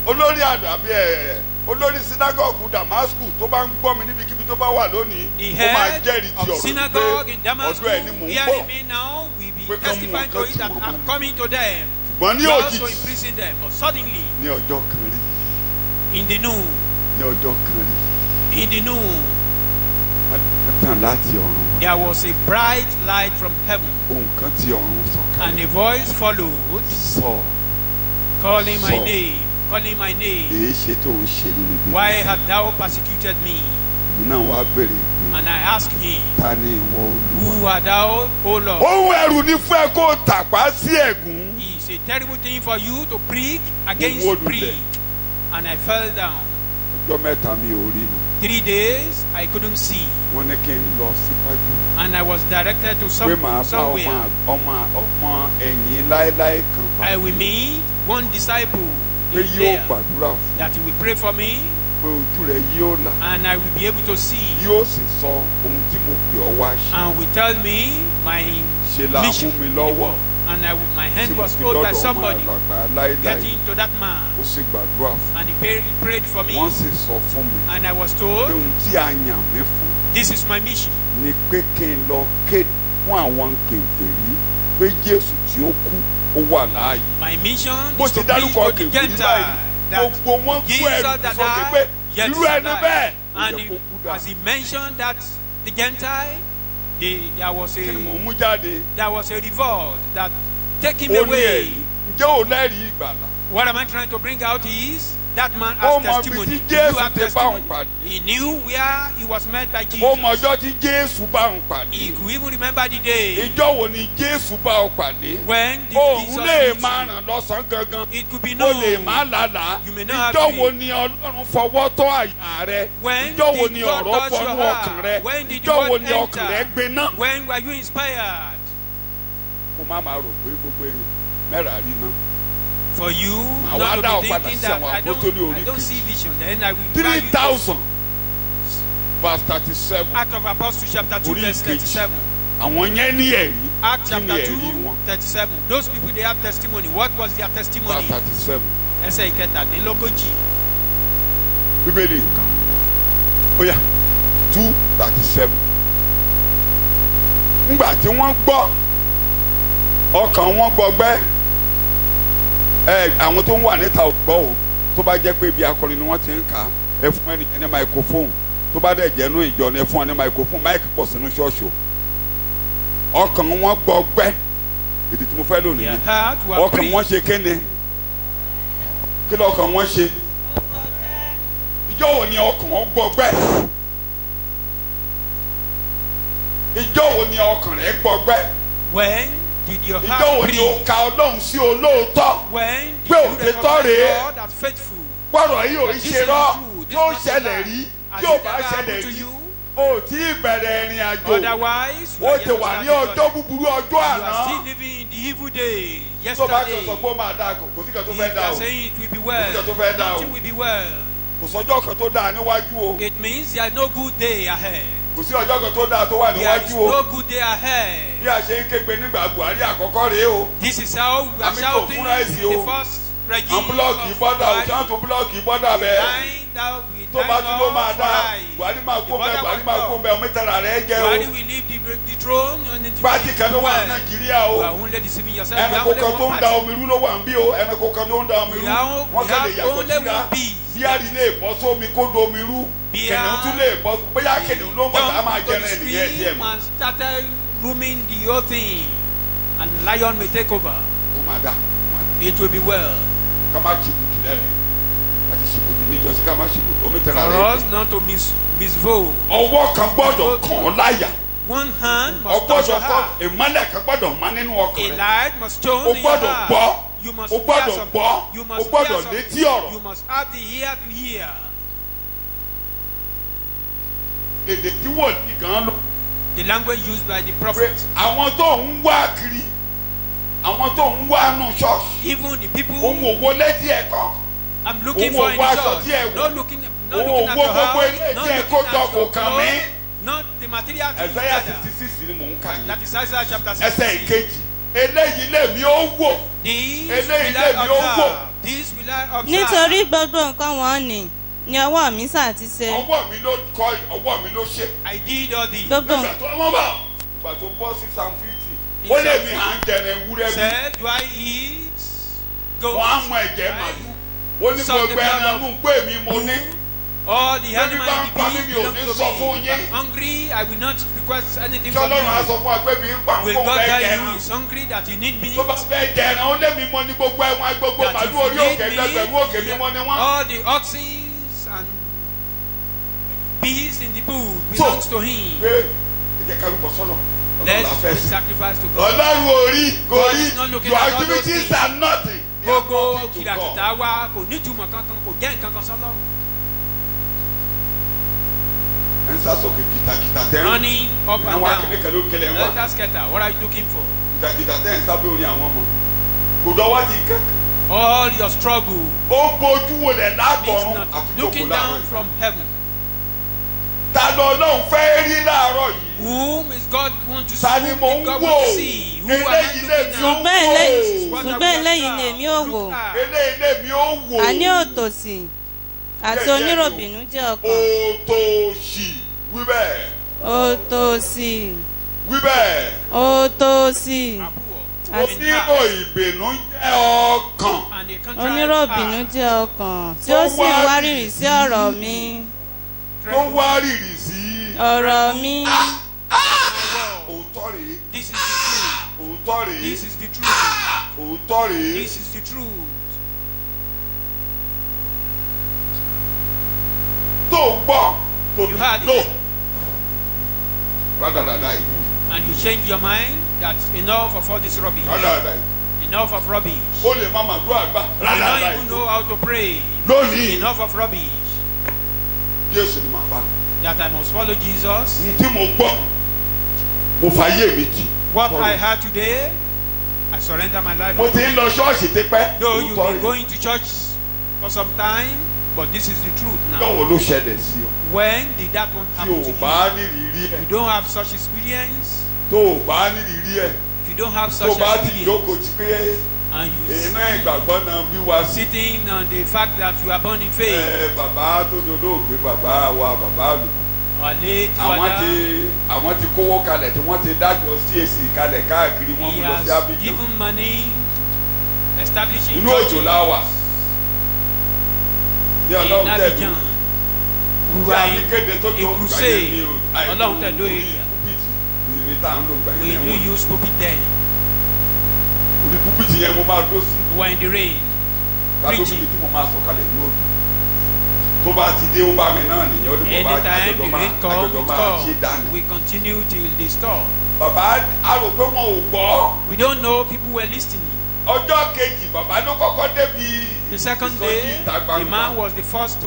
Olórí àdàbí olórí sinagogu Damascus tó bá ń gbọ́ mi níbikíbi tó bá wà lónìí. The Ó máa head jẹ́rìí ti of ọ̀rọ̀ synagogue in wípé Damascus, ọ̀dọ̀ ẹ̀ ni mò ń hearing bọ̀. me now, will be Pé kán mú testifying to nǹkan it tí that mo I'm mọ̀. coming to them. Ṣùgbọ́n ní Just to òjijì imprison them. But suddenly, ní ọjọ́ kan rí. in the noon, Ní ọjọ́ kan rí. in the noon, Wọ́n tàn láti ọ̀run wá. there was a bright light from heaven, Ohùn kan ti ọ̀run and sọ̀kalẹ̀. a voice followed, Sọ calling my Saul. name, calling my name. èé ṣe tó ń ṣe nínú ibi. Why hast thou persecuted me? Èmi náà wá béèrè pé And I asked him, ta ni ìwọ Olúwa. who art thou, O Lord? Ohun ẹ̀rù ní fún ẹ kó tàpá sí ẹ̀gún. It's a terrible thing for you to preach against Mo wó lulẹ̀. preach. And I fell down. Ọjọ́ mẹ́ta mi ò rí nù. 3 days I couldn't see, Wọ́n ní kí n lọ síwájú. and I was directed to Pé màá bá somewhere. ọmọ ẹ̀yìn láéláé kan I will meet one disciple pé in yóò there gbàdúrà fún that he will pray for me, pé ojú rẹ̀ yóò là. and I will be able to see, Yóò sì sọ ohun tí mo pè ọ́ wá ṣe. and will tell me my Ṣe la mission mú mi in the lọ́wọ́. world. And my Tí hand mo was fi held by dọ́dọ̀ ọmọ somebody, àgbà láéláé. getting to that man, Ó sì gbàdúrà fún. and he prayed for me, Wọ́n sì sọ fún mi. and I was Pé told, ohun tí a yàn mí fún this is my mission. ni pé kí n lọ kéde fún àwọn kèfèrí pé Jésù tí ó kú ó wà láàyè. My mission Bó is ti to preach dárúkọ to the kèfèrí Gentiles báyìí, that gbogbo wọn kú Jesus ẹ̀rù that sókè pé died, yet irú is ẹni alive. bẹ́ẹ̀ And yẹ kó kú dà. as he mentioned that the Gentile, there was Kí ni mò a ń mú jáde? revolt that take him Ó ní away. ẹ̀rí. Ǹjẹ́ ò lẹ́rìí ìgbàlà? What am I trying to bring out is that man Ó has mọ ibi testimony. tí Did you Jésù have ti bá òun testimony? pàdé. He knew where he was met by Jesus. Ó mọ ọjọ́ tí Jésù bá òun He pàdé. could even remember the day Ìjọ́ wo ni Jésù bá ọ pàdé? when Òun Jesus lè met máa you. ràn lọ́sàn-án gangan. It could be Ó known lè má lálàá. You may not have Ìjọ́ dream. wo ni Ọlọ́run fọwọ́ tọ́ àyà rẹ? When Ìjọ́ wo did ni God ọ̀rọ̀ touch your bọnú heart? ọkàn rẹ? When did Ìjọ́ God wo ni ọkàn rẹ enter? gbiná? When were you inspired? Kó má máa rò pé gbogbo mẹ́rà rí ná. For you Màá not wá dá ọ to be padà thinking sí that àwọn I apostoli orí don't kejì. see vision, then I will invite you to 3,000 verse 37. Act of Apostles chapter 2 Orí verse kejì. 37. Àwọn yẹn ní ẹ̀rí. Act Kí ni chapter ẹ̀rí 2 wọn? 37. Those people they have testimony. What was their Verse testimony? 37. Ẹsẹ̀ ìkẹtàdínlógójì. Bíbélì nǹkan. Ó yá 2:37. Ńgbà tí wọ́n gbọ́ ọkàn wọn gbọgbẹ́ àwọn tó ń wà níta ò gbọ́ o tó bá jẹ́ pé ibi akọrin ni wọ́n ti ń kà á ẹ fún ẹnìkan ní microphone tó bá dẹ̀ jẹ́nu ìjọ ni ẹ fún ọ ní microphone máìkì pọ̀ sínú ṣọ́ọ̀ṣì o ọkàn wọn gbọgbẹ́ ìdí tí mo fẹ́ lò nìyí Their heart were ọkàn wọn pricked. ṣe kéne kí ló ọkàn wọn ṣe ìjọ wo ni ọkàn wọn gbọgbẹ́ ìjọ wo ni ọkàn rẹ gbọgbẹ́ When did your ìjọ heart wo ni o breathe? ka Ọlọ́run sí olóòótọ́ When did Pé you òtítọ́ recognize rèé. God as faithful? gbọ́dọ̀ yìí ò That this ṣe is rọ́ true, this yóò is not a ṣẹlẹ̀ lie. rí Has yóò it bá ever ṣẹlẹ̀ happened to rí you? o tí ì bẹ̀rẹ̀ ìrìn àjò Otherwise, you ó are ti yet to wà start ní the ọjọ́ journey. búburú ọjọ́ You are àná still living in the evil day. tó bá kàn Yesterday, sọ pé ó máa dáa kò sí kan tó if fẹ́ you dáa are o saying it will be well, Kò sí kan tó fẹ́ dáa o. nothing will be well. kò sọ́jọ́ kan tó dáa níwájú o It means there is no good day ahead. kò sí ọjọ́ kan tó dáa tó wà There is níwájú o no good day ahead. bí a ṣe ń kégbe nígbà Buhari àkọ́kọ́ rèé o This is how we are Àmì kò shouting fúnra ẹ̀sìn in o. the first regime àwọn búlọ́ọ̀kì of bọ́dà o Buhari. ṣáà tó búlọ́ọ̀kì bọ́dà bẹ́ẹ̀ tó bá tún ló máa dáa Buhari máa kó bẹ́ẹ̀ Buhari máa kó bẹ́ẹ̀ omi tẹ̀ra rẹ̀ jẹ́ o Buhari will leave the throne and it pátì kan ló wà ní well. Nàìjíríà o You are only deceiving yourself. You ẹnìkó have kan only tó one ń da party. omi rú ló wà ń bí o ẹnìkó kan tó ń da omi rú We have wọ́n kàn lè yàtọ̀ only síra one beast. bí àrí lè bọ́ sómi kó do omi rú Bíà- kìnìún tún lè bọ́ bóyá kìnìún ló ń bọ̀ tá a máa Jump to jẹrẹ the ẹnìyẹn díẹ̀ stream mọ́ and started rooming the whole thing, and lion may take over. ó máa dà ó máa dà It will be well ká má ṣìbùdì lẹ́rìn láti ṣìbùdì níjọ́sí ká má ṣìbùdì omi tẹ̀ra for rẹ̀ us not to misvote. ọwọ́ kan gbọ́dọ̀ kàn ọ́ láyà One hand must touch ọgbọ́dọ̀ your kọ́ heart. ìmọ́lẹ̀ kan gbọ́dọ̀ má nínú A ọkàn rẹ̀ light must o shine in your gbọ́dọ̀ heart. gbọ́ You must o hear gbọ́dọ̀ something. gbọ́ You o must gbọ́dọ̀ hear something. létí ọ̀rọ̀ You must have the ear to hear. èdè tí wòlíì gan lò The language used by the pé prophet. àwọn tó ń wá kiri àwọn tó ń wá nù ṣọ́ọ̀ṣì Even the people òun ò wo létí ẹ̀kọ́ I'm looking Owó for in the aṣọ tí ẹ church. wọ̀. Not looking at Owó your gbogbo ilé house. Not tí ẹ looking kó at jọ your kò kàn mí. clothes. Not the material things Isaiah together. 66 ni mò ń kà yín That is Isaiah chapter ẹsẹ̀ 60. ìkejì eléyìí lèmi ó wò These Eléyìí will I lèmi ó wò. observe. These will I observe. nítorí gbogbo nǹkan wọ̀nyí ni ọwọ́ mi sà ti ṣe. ọwọ́ mi ló kọ́ ọwọ́ mi ló ṣe I did all these. gbogbo nígbà tó ọmọ bá nígbà tó bọ́ sí Psalm 50 ó lè mi à ń jẹrẹ ewúrẹ́ bí Said, do I eat wọ́n á goats? mọ ẹ̀jẹ̀ màlúù ó ní gbogbo ẹran mú gbé mi mo ní All the Baby, animals in bá ń pa the mí, beast mi ò belong ní to sọ fún me. yín. If I'm hungry, I will not request anything tí from Ọlọ́run á you. sọ fún wa pé mi ń pa Will nǹkó God fẹ́ tell you jẹran he's hungry that you need meat? tó bá fẹ́ jẹran ó lé mi mọ ní gbogbo ẹ̀wọ̀n gbogbo That if màlúù orí you need òkè gbẹgbẹ̀rún òkè mi mọ ni wọ́n. all the oxen and beasts in the bull So, belongs to him. pé ẹ̀jẹ̀ kárúbọ̀ sọ́nà Ọlọ́run Let's la fẹ́ make sí. sacrifice to God. Ọlọ́run orí kò God rí is not looking your at all those activities things. are nothing. They are Gbogbo nothing to God. kìlàkìtà wa kò nítumọ̀ kankan kò jẹ́ nǹkan kan sọ́lọ́run. ẹ̀ ń sásòkè kìtàkìtà tẹ́ ń Running up and àwọn akéde down. kan ló kẹlẹ̀ ń wá Helter skelter, what are you looking for? kìtàkìtà tẹ́ ń sábẹ́ orin àwọn ọmọ kò dọ́wọ́ ti kẹ́kẹ́ All your struggle ó ń bójú wọlé means látọ̀run nothing. àti jókòó Looking láàárọ̀ down yìí. from heaven. ta lọ lóun fẹ́ rí láàárọ̀ yìí Whom is God want to see? ta ni mò ń God wò want to see. Who am I eléyìí lè looking fi ó at? ṣùgbọ́n wò eléyìí What ṣùgbọ́n are we eléyìí after? ni èmi ò wò. Look at. eléyìí lè mi ó wò àní òtòṣì àti Jẹ́jẹ́ oníròbìnú jẹ́ ọkàn. òtòṣì wí bẹ́ẹ̀ òtòṣì wí bẹ́ẹ̀ òtòṣì Poor. onírò ìbínú jẹ́ ọkàn And a contrite oníròbìnú heart. jẹ́ ọkàn tí ó sì ń wárìrì sí ọ̀rọ̀ mi. tó wá rìrì sí ọ̀rọ̀ mi. òótọ́ rèé This is the truth. òótọ́ rèé This is the truth. òótọ́ rèé. This is the truth. tó gbọ́ tó You had it. lò rádaràdà yìí And you change your mind that enough of all this rubbish. rádaràdà yìí Enough of rubbish. ó lè má máa dúró àgbà You rádaràdà don't even yìí know how to pray. lónìí Enough of rubbish. Jésù ni màá bá mi. That I must follow Jesus. n tí mo gbọ́ mo fàyè mi jì. What Follow. I heard today, I surrender my life. mo ti ń lọ ṣọ́ọ̀ṣì tipẹ́. Though you've òótọ́ been rèé. going to church for some time, but this is the truth now. lọ́wọ́ ló ṣẹlẹ̀ sí ọ. When did that one tí happen o to bá you? nírìírí ẹ̀ You don't have such experience. tó o bá nírìírí ẹ̀ If you don't have tó such bá ti experience, jókòó ti pé and you inú ìgbàgbọ́ náà bí wá sí. sitting on the fact that you are born in faith, bàbá tó dolóògbé bàbá wa bàbá àlùkò or late àwọn ti kówó kalẹ̀ tí wọ́n ti dájọ́ CAC kalẹ̀ káàkiri wọ́n he mú lọ sí has Abidjan given money, establishing inú òjò churches láwà ní in Ọlọ́run tẹ̀lú Abidjan. We tí were a fi kéde tó in tó a crusade. Ọlọ́run tẹ̀lú area. ìrì tá à ń lò gbà We yẹn do wọ́n use pulpit then. orí púpìtì yẹn mo máa dó sí We were in the rain. tàbí preaching. omi tí mo máa sọ̀ kalẹ̀ ní òjò tó bá ti dé ó bá mi náà nìyẹn ó ní mo bá Anytime the rain comes, àjọjọ it máa ṣe comes. dànù. We continue till they stop. Bàbá a rò pé wọn ò gbọ́. We don't know people were listening. Ọjọ́ kejì bàbá ló kọ́kọ́ débi The second ìsọjí day, ìta the man gbangba. was the first to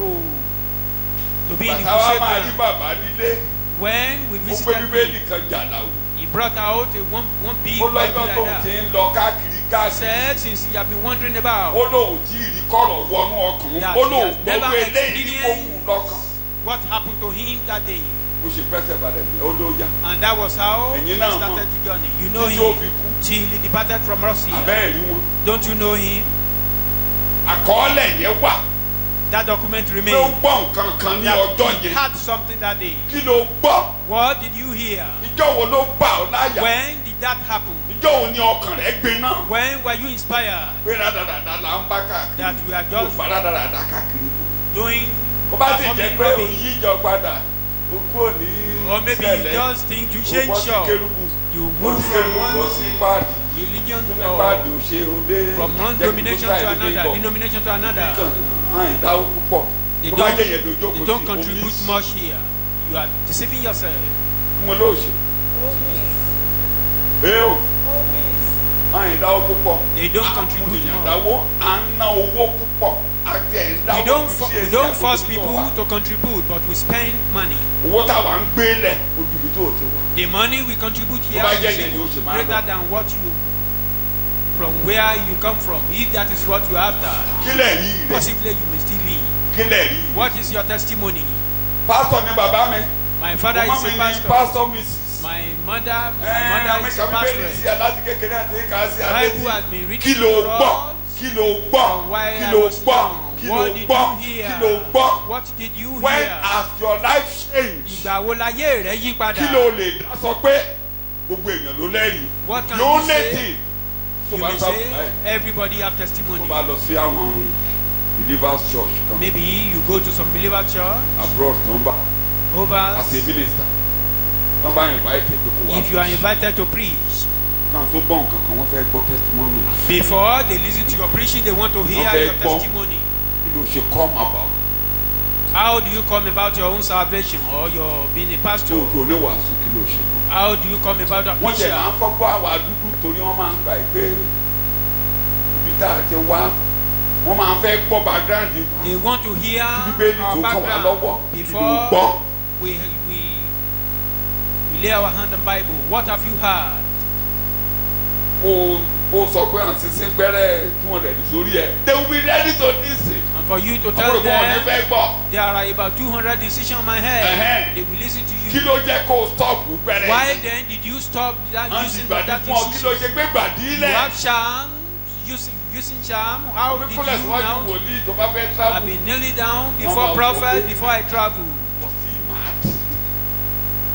be in the Bàtà wa máa rí crusade. bàbá nílé. When we Ó gbé visited bíbélì him, kan jàlá o. he brought out one big Ó Bible lọ́jọ́ tó like ti that. ń lọ káàkiri káàkiri. Said since he had been wandering about, Ó lóun tí ì rí kọ̀rọ̀ wọnú ọkàn. That Ó he lóun has never gbogbo eléyìí kó mú un lọ́kàn. what happened to him that day. Ó ṣe pẹ́sẹ̀ balẹ̀ ní ó ló yá. And that was how he Ẹ̀yin náà started mọ̀. the journey. You know Títí ó him fi kú. till he departed from us here. Àbẹ́ẹ̀ rí wọn. Don't you know him? Àkọọ́lẹ̀ yẹn wà. That document Pé ó remains. gbọ́ nǹkan kan ní That ọjọ́ he yẹn. had something that day. Kí ló gbọ́? What did you hear? Ìjọ́ wo ló bà ọ́ láyà? When did that happen? Ìjọ́ wo ni ọkàn rẹ̀ gbiná? When were you inspired Pé rádaràdà là ń bá káàkiri. that we are Yóò just bá rádaràdà káàkiri. doing Ó bá ti jẹ́ performing pé rubbish? òyìn ìjọ padà ó kúrò ní Or maybe you just think you ó change bọ́ sí shop. kérúbù You bọ́ move sí from kérúbù bọ́ one sí páàdì religion tó ní or páàdì ò ṣe òde from one domination to another, denomination to another. ìdáwó púpọ̀ They tó bá jẹ́ don't, yẹn lójó they kò don't sí contribute much here. You are deceiving yourself. mo ló ṣe ee o ìdáwó púpọ̀ They don't contribute èèyàn much. dáwó à ń ná owó púpọ̀ àti ẹ̀ ń dáwó We don't, sí we èsì don't àti force owó tó people wà. to contribute, but we spend money. owó táwa ń gbé lẹ̀ ojú ibi tó o ti wà. The money we contribute here Tó bá is jẹ́ yẹn ni ó ṣe máa greater lọ. than what you, from where you come from. If that is what you are after, kílẹ̀ rí rẹ̀ possibly you may still leave. kílẹ̀ rí rẹ̀. What is your testimony? pásítọ̀ ni bàbá mi My father màmá is mi a ni pastor. pásítọ̀ mrs. My mother is Amẹ́ka a bíbélì sí pastor. aláti kékeré àti ìka sí Bible has abẹ́tí been written kí ló to gbọ́ us kí ló gbọ́ from why kí I ló was gbọ́ young. kí ló What did gbọ́ you kí hear? ló gbọ́ What did you when hear? has your life changed Ìgbà wo láyé rẹ yí padà? kí ló lè dá sọ pé gbogbo èèyàn ló lẹ́rìí What can yóò you say? létí tó You bá may sá say everybody have tó testimony. bá lọ sí àwọn believers church kan Maybe you go to some believer church abroad tó ń bá over. as a minister tó ń bá yẹn báyìí tẹ̀ pé kó wá If you are invited to preach, náà tó gbọ́ nǹkan kan wọ́n fẹ́ gbọ́ testimony before they listen to your preaching, they want to hear Okay, your Paul. testimony. kí ló ṣe come about How do you come about your own salvation or your being a tó pastor? o ní wàásù kí ló ṣe. How do you come about a wọ́n jẹ̀ máa preacher? ń fọ́gbọ́ àwa dúdú torí wọ́n máa ń gbà pé ibi tá a ti wá wọ́n máa ń fẹ́ gbọ́ background They want to hear kí bíbélì our tó kàn wá lọ́wọ́ background kí ló before gbọ́. we lay our hand on Bible. What have you heard? o sọ pé àǹtí sí gbẹ́rẹ́ 200 sórí ẹ̀ they will be ready to listen. And for you to àwọn tell olùkọ́ wọn ní them fẹ́ gbọ́. there are about 200 decisions in my head, Uh-huh. they will listen to kí you. ló jẹ́ kó o stop gbẹ́rẹ́. Why then did you stop that àǹtí using gbàdí that fún ọ kí ló decision? ṣe gbé gbàdí You lẹ̀. have charm, using charm. How omi did kúlẹ̀ you síwájú now? wòlíì tó bá fẹ́ I've travel. been kneeling down Mama, before prophet okay. before I travel. wọ́n sì máa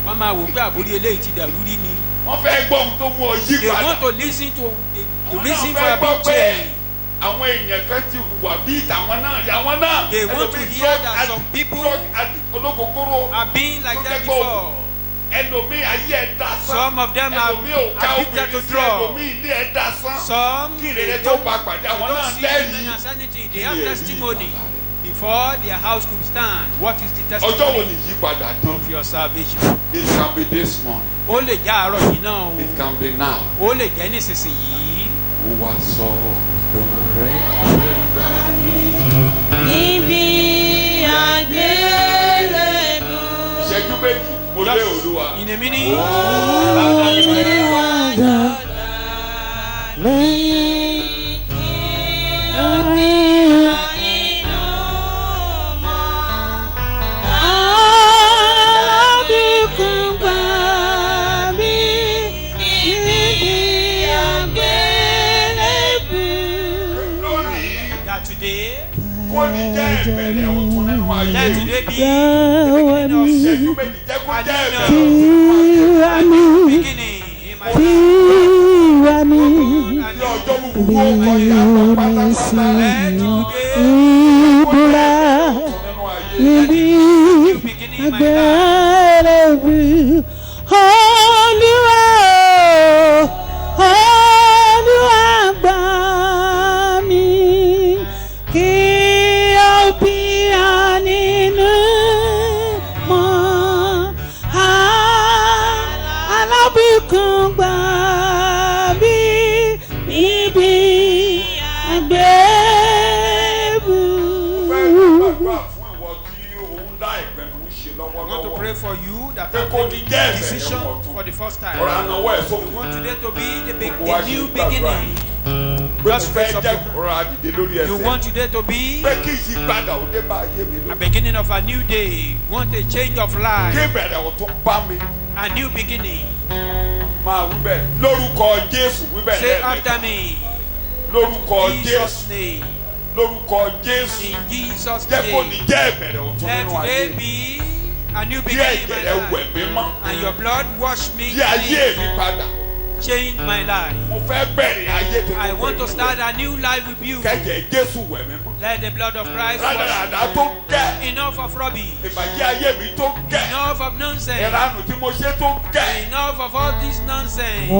Wọ́n máa wò pé àbórí eléyìí ti dàrú rí ni. wọ́n fẹ́ gbọ́ ohun tó mú ọ yí They padà. want to listen to the Àwọn reason náà for fẹ́ your gbọ́ big pé change. àwọn èèyàn kan ti hùwà bí ìtàwọn náà rí àwọn náà. They want to hear that some people olókòkòrò have been like that before. ẹlòmíì ayé ẹ̀ dasán. Some of them are ẹlòmíì ò ká addicted to obìnrin sí drugs. ẹlòmíì ilé ẹ̀ dasán. Some kí they ìrere tó don't, bá pàdé àwọn they náà don't see it in lẹ́rìí. sanity. They have Kí ni testimony ẹ̀rí ìgbàlà before their house could stand. What is the ọjọ́ wo testimony ni ìyípadà dé? of your salvation? It can be this morning. Ó lè jẹ́ àárọ̀ yìí náà o. It can be now. Ó lè jẹ́ nísinsìnyí. Ó wá sọ ọ̀dọ̀ rẹ̀. Níbi àgbélébùú. Ìṣẹ́jú méjì mo lé Olúwa. In a minute. Lónìí, That today, kó ní jẹ́ ìbẹ̀rẹ̀ ọ̀tún nínú ayé. let today be the beginning of Ìṣẹ́jú méjì jẹ́ kó jẹ́ ìbẹ̀rẹ̀ a ọ̀tún nínú ayé. new beginning in my life. Ní ọjọ́ búburú ó kọjá lọ pátápátá. Let today Kó jẹ́ ìbẹ̀rẹ̀ ọ̀tún nínú ayé. new beginning in my life. Gbàdúrà fún ìwọ tí òun dá ìpinnu ṣe I want to lọ́wọ́lọ́wọ́. pray for you that Pé have kó ní taken jẹ́ the ìbẹ̀rẹ̀ decision ọ̀tún. for the first time. Ọ̀rọ̀ ànáwó ẹ̀ You sókè. want today to be the Gbogbo wa ṣe new gbàdúrà beginning. Pé mo Just fẹ́ raise up jẹ́ your hand. ọ̀rọ̀ àdìdè lórí You ẹsẹ̀. want today to be Pé kí ìyípadà ó dé bá ayé mi a lónìí. beginning of a new day. Want a change of Kí life. ìbẹ̀rẹ̀ ọ̀tún bá mi. A new beginning. Máa wí bẹ́ẹ̀. Lórúkọ Jésù wí bẹ́ẹ̀ Say lẹ́ẹ̀mejì. after me. Lórúkọ Jesus' Jésù. name. Lórúkọ Jésù. In Jesus' Jẹ́ kó ní name. jẹ́ ìbẹ̀rẹ̀ ọ̀tún Let nínú today ayé. be a new Bí beginning in my ẹ̀jẹ̀ rẹ̀ wẹ̀ life. mí mọ́. And your blood wash me Yí ayé clean. mi padà. Change my life. Mo fẹ́ bẹ̀rẹ̀ ayé tuntun. I want to pẹ̀lú start rẹ̀. a new life with you. Kẹ̀jẹ̀ Jésù wẹ̀ mí mọ́. Let the blood of Christ wash Rádaràdà tó gẹ̀. me. Enough of rubbish. Ìbàjẹ́ ayé mi tó gẹ̀. Enough of nonsense. Ìranù tí mo ṣe tó gẹ̀. Enough of all this nonsense.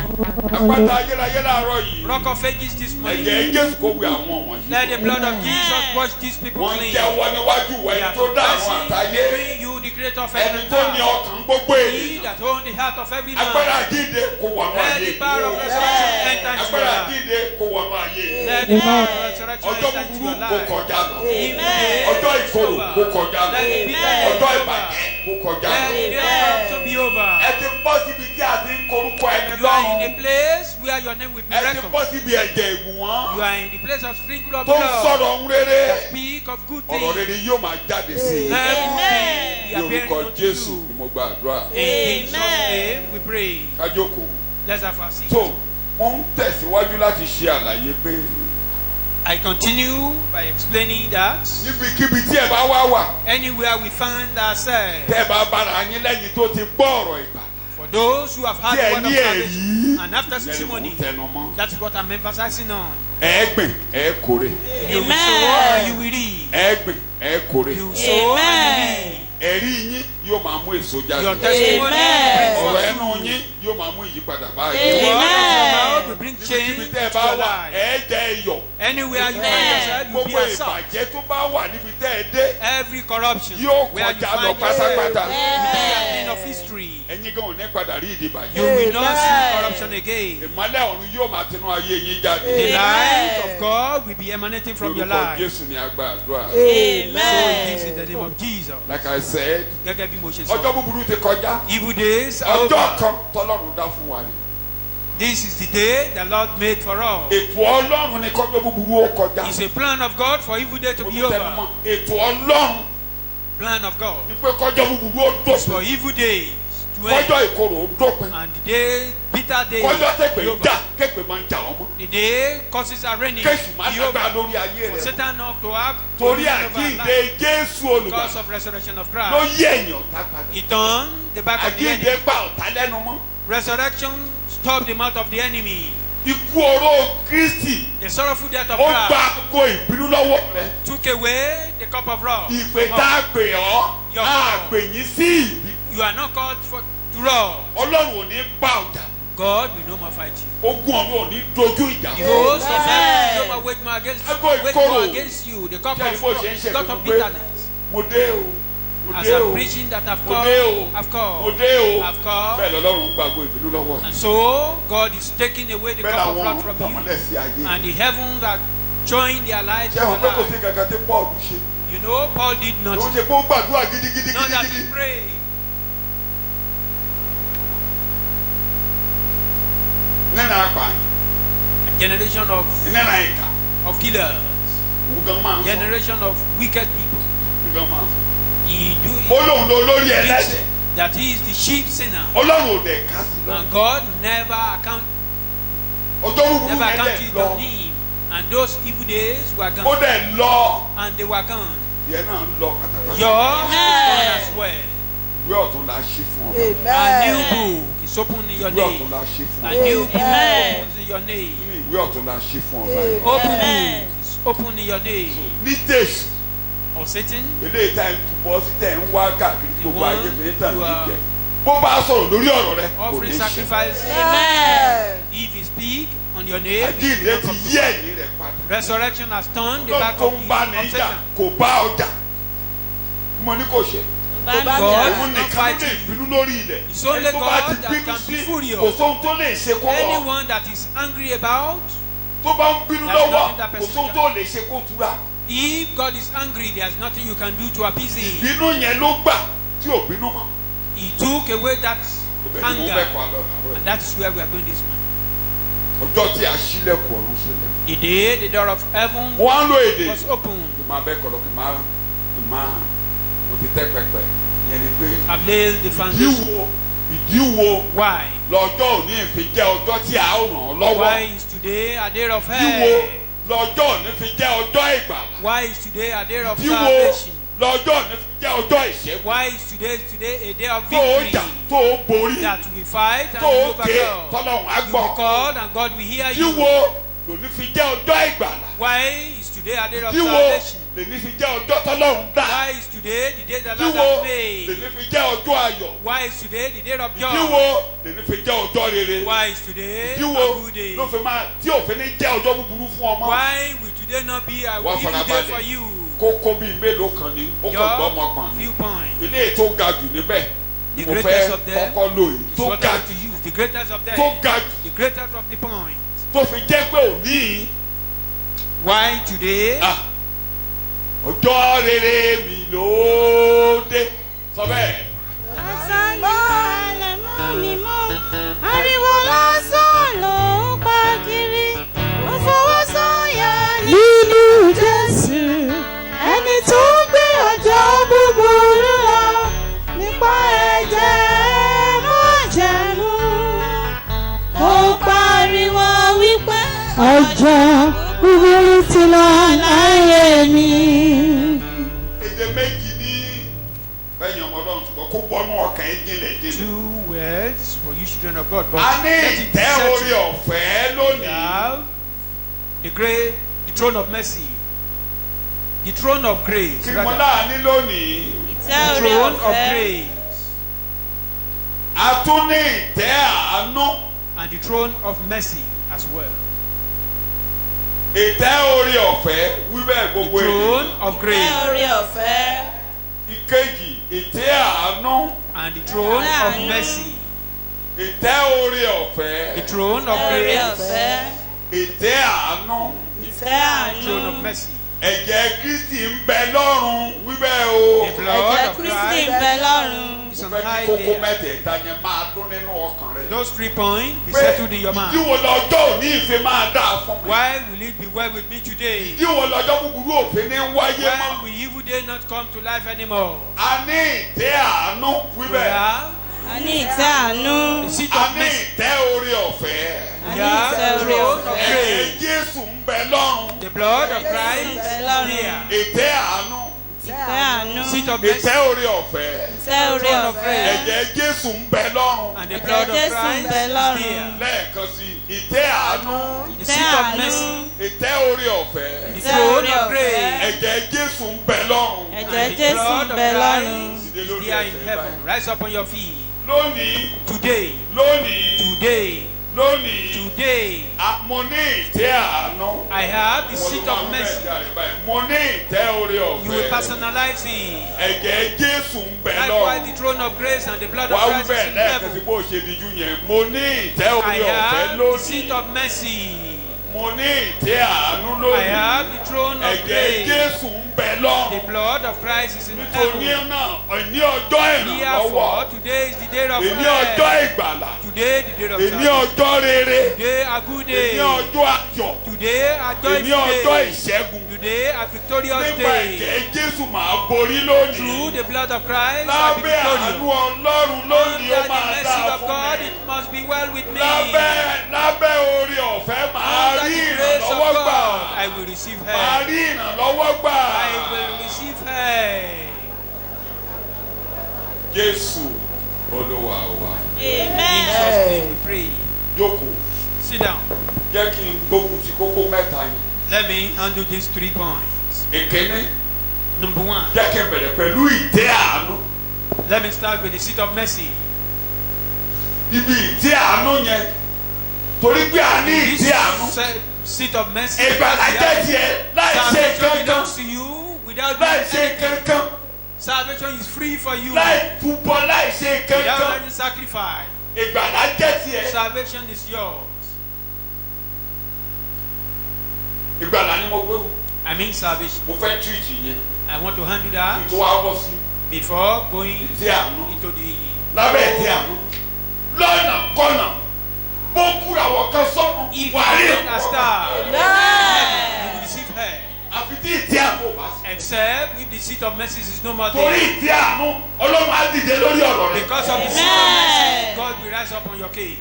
Àpáta ayérayé láàárọ̀ yìí. Rock of ages this morning. Ẹ̀jẹ̀ Jésù kò wẹ àwọn wọ̀nyí. Let the blood of Jesus wash these people Wọ́n clean. jẹ́wọ́ níwájú We ẹni are tó dá àwọn confessing àtayé. between you, the creator of Ẹni heaven tó ní and earth. ọkàn gbogbo He ènìyàn. that owns the heart of every Agbára man. jíde kò wọnú Let ayé. the power of resurrection enter into your Agbára life. jíde kò wọnú ayé. Let the power of resurrection Ọjọ́ enter into búburú your kò life. kọjá lọ. Amen. Ọjọ́ ìkorò kò kọjá lọ. Let the bitterness Ọjọ́ be ìbàjẹ́ kò kọjá Let lọ. the corruption be over. Ẹ ti bọ́ síbi tí a ti ń korúkọ ẹni You are in lọ́rùn. a place where your name will be Ẹ ti reckoned. bọ́ síbi ẹ̀jẹ̀ ìwọ̀n You are in the place of sprinkle of tó ń blood. sọ̀rọ̀ ohun rere. Speak of good Ọ̀rọ̀ things. rere yóò máa jáde sí i. Amen. Ní orúkọ Jésù ni mo gba àdúrà. In Jesus' name we pray. Ká jókòó. Let's have our seat. So, wọ́n ń tẹ̀síwájú láti ṣe àlàyé pé I continue by explaining that níbikíbi tí ẹ bá wá wà, anywhere we find ourselves, tẹ́ ẹ bá bára yín lẹ́yìn tó ti gbọ́ ọ̀rọ̀ ìgbà. for those who have Tí had the ẹ word of ní salvation, èyí, and after lẹ́nu mò testimony, ń tẹnu mọ́. that is what I'm emphasizing on. Ẹ gbìn, ẹ kórè. You will sow and you will reap. Ẹ gbìn, ẹ kórè. You will sow and you Ẹ̀rí yín yóò máa mú èso reap. Your jáde. testimony brings Ọ̀rọ̀ forth ẹnu fruit. yín yóò máa mú ìyípadà báyìí. The word of your mouth will bring Níbikíbi change tẹ́ ẹ to bá your wà, life. ẹ jẹ́ iyọ̀. Anywhere you find yourself, you be Gbogbo a salt. ìbàjẹ́ tó bá wà níbi tẹ́ ẹ dé Every corruption yóò where you kọjá find lọ yourself, pátápátá. you be a thing of history. Ẹ̀yin gan ò ní padà rí ìdìbàjẹ́. You will not see corruption again. Ìmọ́lẹ̀ ọ̀run yóò máa tinú ayé yín jáde. The light of God will be emanating from your Lórúkọ life. Jésù ni a gba àdúrà. So it is in the name of Jesus. Like I said, Gẹ́gẹ́ bí mo ṣe ọjọ́ sọ. búburú ti kọjá. Evil days are Ọjọ́ over. kan tọ́lọ́run dá fún wa ni. This is the day the Lord made for us. Ètò Ọlọ́run ni kọ́jọ́ búburú ó kọjá. It's a plan of God for evil day to be Olùtẹnumọ́, over. ètò Ọlọ́run Plan of God ni pé kọ́jọ́ búburú ó is for dópin. evil days to end. Kọ́jọ́ ìkorò ó dópin. And the day, bitter day, Kọ́jọ́ tẹ̀pẹ̀ be ń over. jà kéèpẹ̀ máa ń jà ọmọ. The day causes are raining. Kéèsù máa Be lágbára over. lórí ayé For rẹ̀. Satan not to have Torí dominion over our àjíǹde life Jésù olùgbà because of resurrection of ló Christ. yí èèyàn tá padà. He turned the back of the Àjíǹde enemy. pa ọ̀tá lẹ́nu mọ́. Resurrection stopped the mouth of the enemy. ikú oró Kristi The sorrowful death of ó gba Christ gbogbo ìbínú lọ́wọ́ rẹ. took away the cup of wrath. Ìpè tá a pè ọ́ Your á call. pè yín sí ìbí. You are not called to wrath. Ọlọ́run ò ní bá ọjà. God will no more fight you. Ogun ọ̀run ò ní dojú ìjà. The host of Amen. heaven will no more wage war against Ago you. Wage ìkorò. war against you. The cup Ṣé of bó ṣe ń ṣe cup of gbogbo pé bitterness. mo dé o, mo As dé o, I'm preaching that I've mo come, dé o, I've mo come, dé o. I've come. Bẹ́ẹ̀ lọ́lọ́run ń gbàgbọ́ ìbínú lọ́wọ́ rẹ. And so God is taking away the Bẹ́ẹ̀ cup of làwọn wrath ọ̀run from tọmọlẹ̀ you. sí ayé. And the heavens are join their light Ṣé to àwọn your pé kò sí light. kankan tí Paul ṣe? You know, Paul did Ló ń nothing. ṣe pé ó gbàdúrà gidigidi Not that he gidigidi. prayed. Nínú apààyàn, A generation of nínú ìkà, killers. òun gan máa ń sọ. Generation of wicked people. Òun gan máa ń sọ. He Ó do lóun ló lórí ẹlẹ́ṣẹ̀. that he is the chief sinner. Ọlọ́run ò dẹ̀ ká sí lọ. And God never account Ọjọ́ búburú never yẹn dẹ̀ accounted lọ. on him. And those evil days were Ó gone. dẹ̀ lọ. And they were gone. Ìyẹn náà ń lọ pátápátá. Yours is Amen. gone as well. Ìwé ọ̀tún la ṣí fún ọ. A new Amen. book is open in your Ìwé name. ọ̀tún la ṣí fún A ọ. new book Amen. opens in your name. Ìwé ọ̀tún la ṣí fún ọ báyìí. Open Amen. book is open in your name. Ní tèṣù, Of Satan, eléyìí tá ẹ̀ ń túbọ̀ sí tẹ̀ ń wá káàkiri gbogbo one ayé mi tàn you ní are jẹ. Bó bá sọ̀rọ̀ lórí ọ̀rọ̀ rẹ, kò ní offering ṣe. sacrifice. Amen. If you speak on your name, it Àjíǹde will not ti come to yí pass. ẹ̀yìn rẹ̀ padà. Resurrection has turned the Lọ́n back tó of ń bá ní jà Satan. kò bá ọjà. Mo ní kò ṣe. God Òun is not nìkan ló lè fighting. bínú lórí ilẹ̀. It's only Ẹni tó bá God ti that bínú can be sí, furious. kò sóhun tó lè ṣe kó rọ̀. Anyone that is angry about, Tó bá ń bínú That's lọ́wọ́, nothing that kò person sóhun can- tó lè ṣe kó tura. if God is angry, there's nothing you can do to appease him. Ìbínú yẹn ló gbà tí ò bínú mọ́. He took away that Ibẹ̀ ni mo fẹ́ anger. kọ́ àlọ́ àárọ̀ And that is where we are going this morning. yìí. Ọjọ́ tí a ṣílẹ̀kùn ọ̀run sílẹ̀. The day the door of heaven Mo wá ń lo èdè. was opened. Kì máa bẹ́ kọ̀lọ̀ kì máa mo ti tẹ́ pẹpẹ. Yẹn ni pé I've laid the foundation. ìdí wo Why? lọ́jọ́ òní fi jẹ́ ọjọ́ tí a ó ràn ọ́ lọ́wọ́. Why is today a day of Ìdí wo hell? lọ́jọ́ òní fi jẹ́ ọjọ́ ìgbàlà. Why is today a day of Ìdí wo salvation? lọ́jọ́ òní fi jẹ́ ọjọ́ ìṣẹ́gun. Why is today a day of Tó o victory? jà tó o borí. That we fight and Tó we o ké overcome. tọ́lọ́run á You will gbọ́. call and God will hear Ìdí you. wo lòní fi jẹ́ ọjọ́ ìgbàlà. Why is today a day of Ìdí wo salvation? lòní fi jẹ́ ọjọ́ tọ́lọ́run dá. Why is today the day the Ìdí Lord wo has made? lòní fi jẹ́ ọjọ́ ayọ̀. Why is today the day of Ìdí joy? wo lòní fi jẹ́ ọjọ́ rere. Why is today Ìdí wo a good day? ló fi máa tí òfin ní jẹ́ ọjọ́ búburú fún ọmọ. Why will today not be a Wá evil day farabalẹ̀. for you? Kókó bíi mélòó kan ni ó kàn gbọ́ Your ọmọkàn ni. viewpoint. Ilé tó ga jù níbẹ̀ The mo greatest fẹ́ of them kọ́kọ́ lò yìí It's tó what ga I want jù to use. The greatest of them. tó ga jù The greatest of the point. tó fi jẹ́ pé òní Why today? ah, ọjọ́ rere mi ló dé sọ bẹ́ẹ̀. Lásán ní alẹ́ mọ́ mi mọ́. Ariwo lásán ló ń pa kiri. Mo fọwọ́ sọ̀yà nínú Jésù. Ẹni tó gbé ọjọ́ búburú lọ nípa ẹ̀jẹ̀ májẹ̀mú. Ó pariwo wípé ọjọ́ búburú ti lọ láyé mi. Èdè méjì ní bẹ́ẹ̀ni ọmọ ọlọ́run ṣùgbọ́n kó bọ́nú ọkàn yín jinlẹ̀ jinlẹ̀. Two words for you children of God. But A ní let it be ìtẹ́ said orí to you. ọ̀fẹ́ We lónìí. have the throne of mercy, the throne of grace, Kí mo rather, láàánú lónìí. the Ìtẹ́ orí throne of ọ̀fẹ́. grace, A tún ní ìtẹ́ àánú. and the throne of mercy as well. Ìtẹ́ orí ọ̀fẹ́ wíbẹ̀ The gbogbo èdè. throne of Ìtẹ́ grace orí ọ̀fẹ́. Ìkejì ìtẹ́ àánú. and the throne of mercy, Ìtẹ́ orí ọ̀fẹ́. the throne of Ìtẹ́ orí grace, ọ̀fẹ́. Ìtẹ́ àánú. Ìtẹ́ throne of àánú. mercy. Ẹ̀jẹ̀ Kristi ń bẹ lọ́run wíbẹ̀ o. The blood Ẹ̀jẹ̀ of Kristi ń Christ bẹ lọ́run. is Mo on fẹ́ kí high kókó there. mẹ́tẹ̀ẹ̀ta yẹn máa dún nínú ọkàn rẹ. Those 3 points be Pé settled in your mind. ìdíwọ̀ lọ́jọ́ òní ìfẹ́ máa dáa fún mi. Why will it be well with me today? Ìdíwọ̀ lọ́jọ́ búburú òfin ní wáyé When mọ́. will evil day not come to life anymore? A ní ìtẹ́ àánú We wíbẹ̀. have A ní ìtẹ́ àánú. the seat A of ní mercy. ìtẹ́ orí ọ̀fẹ́. A We ní have ìtẹ́ the orí throne of ọ̀fẹ́. Ẹ̀jẹ̀ grace. Jésù ń bẹ lọ́run. The blood of Christ Bẹ is lọ́run. there. Ìtẹ́ àánú. Ìtẹ́ àánú. Seat of mercy. ìtẹ́ orí ọ̀fẹ́. Ìtẹ́ orí Throne of ọ̀fẹ́. grace. ẹ̀jẹ̀ Jésù ń bẹ lọ́run. And the blood of Ẹ̀jẹ̀ Christ Jésù ń is bẹ lọ́run. there. lẹ́ẹ̀kan sí ìtẹ́ àánú. The Ìtẹ́ seat of àánú. mercy. ìtẹ́ orí ọ̀fẹ́. The Ìtẹ́ throne orí of ọ̀fẹ́. grace. ẹ̀jẹ̀ Jésù ń bẹ lọ́run. Ẹ̀jẹ̀ And the Jésù blood ń of bẹ lọ́run. Christ is there in heaven. Rise up on your feet. lónìí Today. lónìí Today. lónìí Today. mo ní ìtẹ́ àánú. I have the seat of mercy. mo ní ìtẹ́ orí You will ọ̀fẹ́. personalize it. ẹ̀jẹ̀ Jésù ń bẹ Likewise, the lọ́run. throne of grace and the blood of wàá wí Christ is bẹ́ẹ̀ in lẹ́ẹ̀kan sí heaven. bó ṣe díjú yẹn. mo ní ìtẹ́ I orí ọ̀fẹ́ have the seat lónìí. of mercy. mo ní ìtẹ́ àánú I lónìí. have the throne of ẹ̀jẹ̀ grace. Jésù ń bẹ The lọ́run. blood of Christ is in nítorí heaven. náà ní ọjọ́ Therefore, ìrànlọ́wọ́. today is the day of èní ọjọ́ rest. ìgbàlà. Today, the day of èní salvation. ọjọ́ rere. Today, a good day. èní ọjọ́ ayọ̀. Today, a èní joyful ọjọ́ day. ìṣẹ́gun. Today, a victorious nípa day. ẹ̀jẹ̀ Jésù máa borí Through lónìí. the blood of Christ, I be lábẹ́ àánú victorious. Ọlọ́run lónìí Under ó the máa mercy dáa of fún God, mi. it must be well with me. lábẹ́ orí ọ̀fẹ́ máa Under rí the grace of ìrànlọ́wọ́ gbà. God, I will receive máa help. rí ìrànlọ́wọ́ gbà. I will receive help. Jésù Olúwa wa. In Amen. Jesus' name we pray. Jókòó Sit down. jẹ́ kí n gbógun ti kókó mẹ́ta yìí. Let me handle these 3 points. Ìkíní Number 1, jẹ́ kí n bẹ̀rẹ̀ pẹ̀lú ìtẹ́ àánú. let me start with the seat of mercy. Ibi ìtẹ́ àánú yẹn torí pé a ní This ìtẹ́ àánú. seat of mercy. Ìgbàlà jẹ́ tiẹ̀ láì ṣe Salvation kankan. belongs to you without Láì doing ṣe anything. kankan. Salvation is free for you Láì túbọ̀ láì ṣe without kankan. any sacrifice. Ìgbàlà jẹ́ tiẹ̀. Salvation is yours. Ìgbàlà ni mo gbé wò. I mean salvation. Mo fẹ́ túwìtì yẹn. I want to handle that Tó wá bọ́ sí before going ìtẹ́ àánú. into the Lábẹ́ ìtẹ́ àánú. Lọ́nà kọ́nà. Bó kúrò àwọn kan sọ́nù. If you Wà á rí don't understand, you Amen. will receive help. Àfi tí ìtẹ́ àánú ò bá sí. Except if the seat of mercy is no more Torí there. ìtẹ́ àánú Ọlọ́run á dìde lórí ọ̀rọ̀ rẹ̀. Because of the seat of mercy, God will rise up on your case.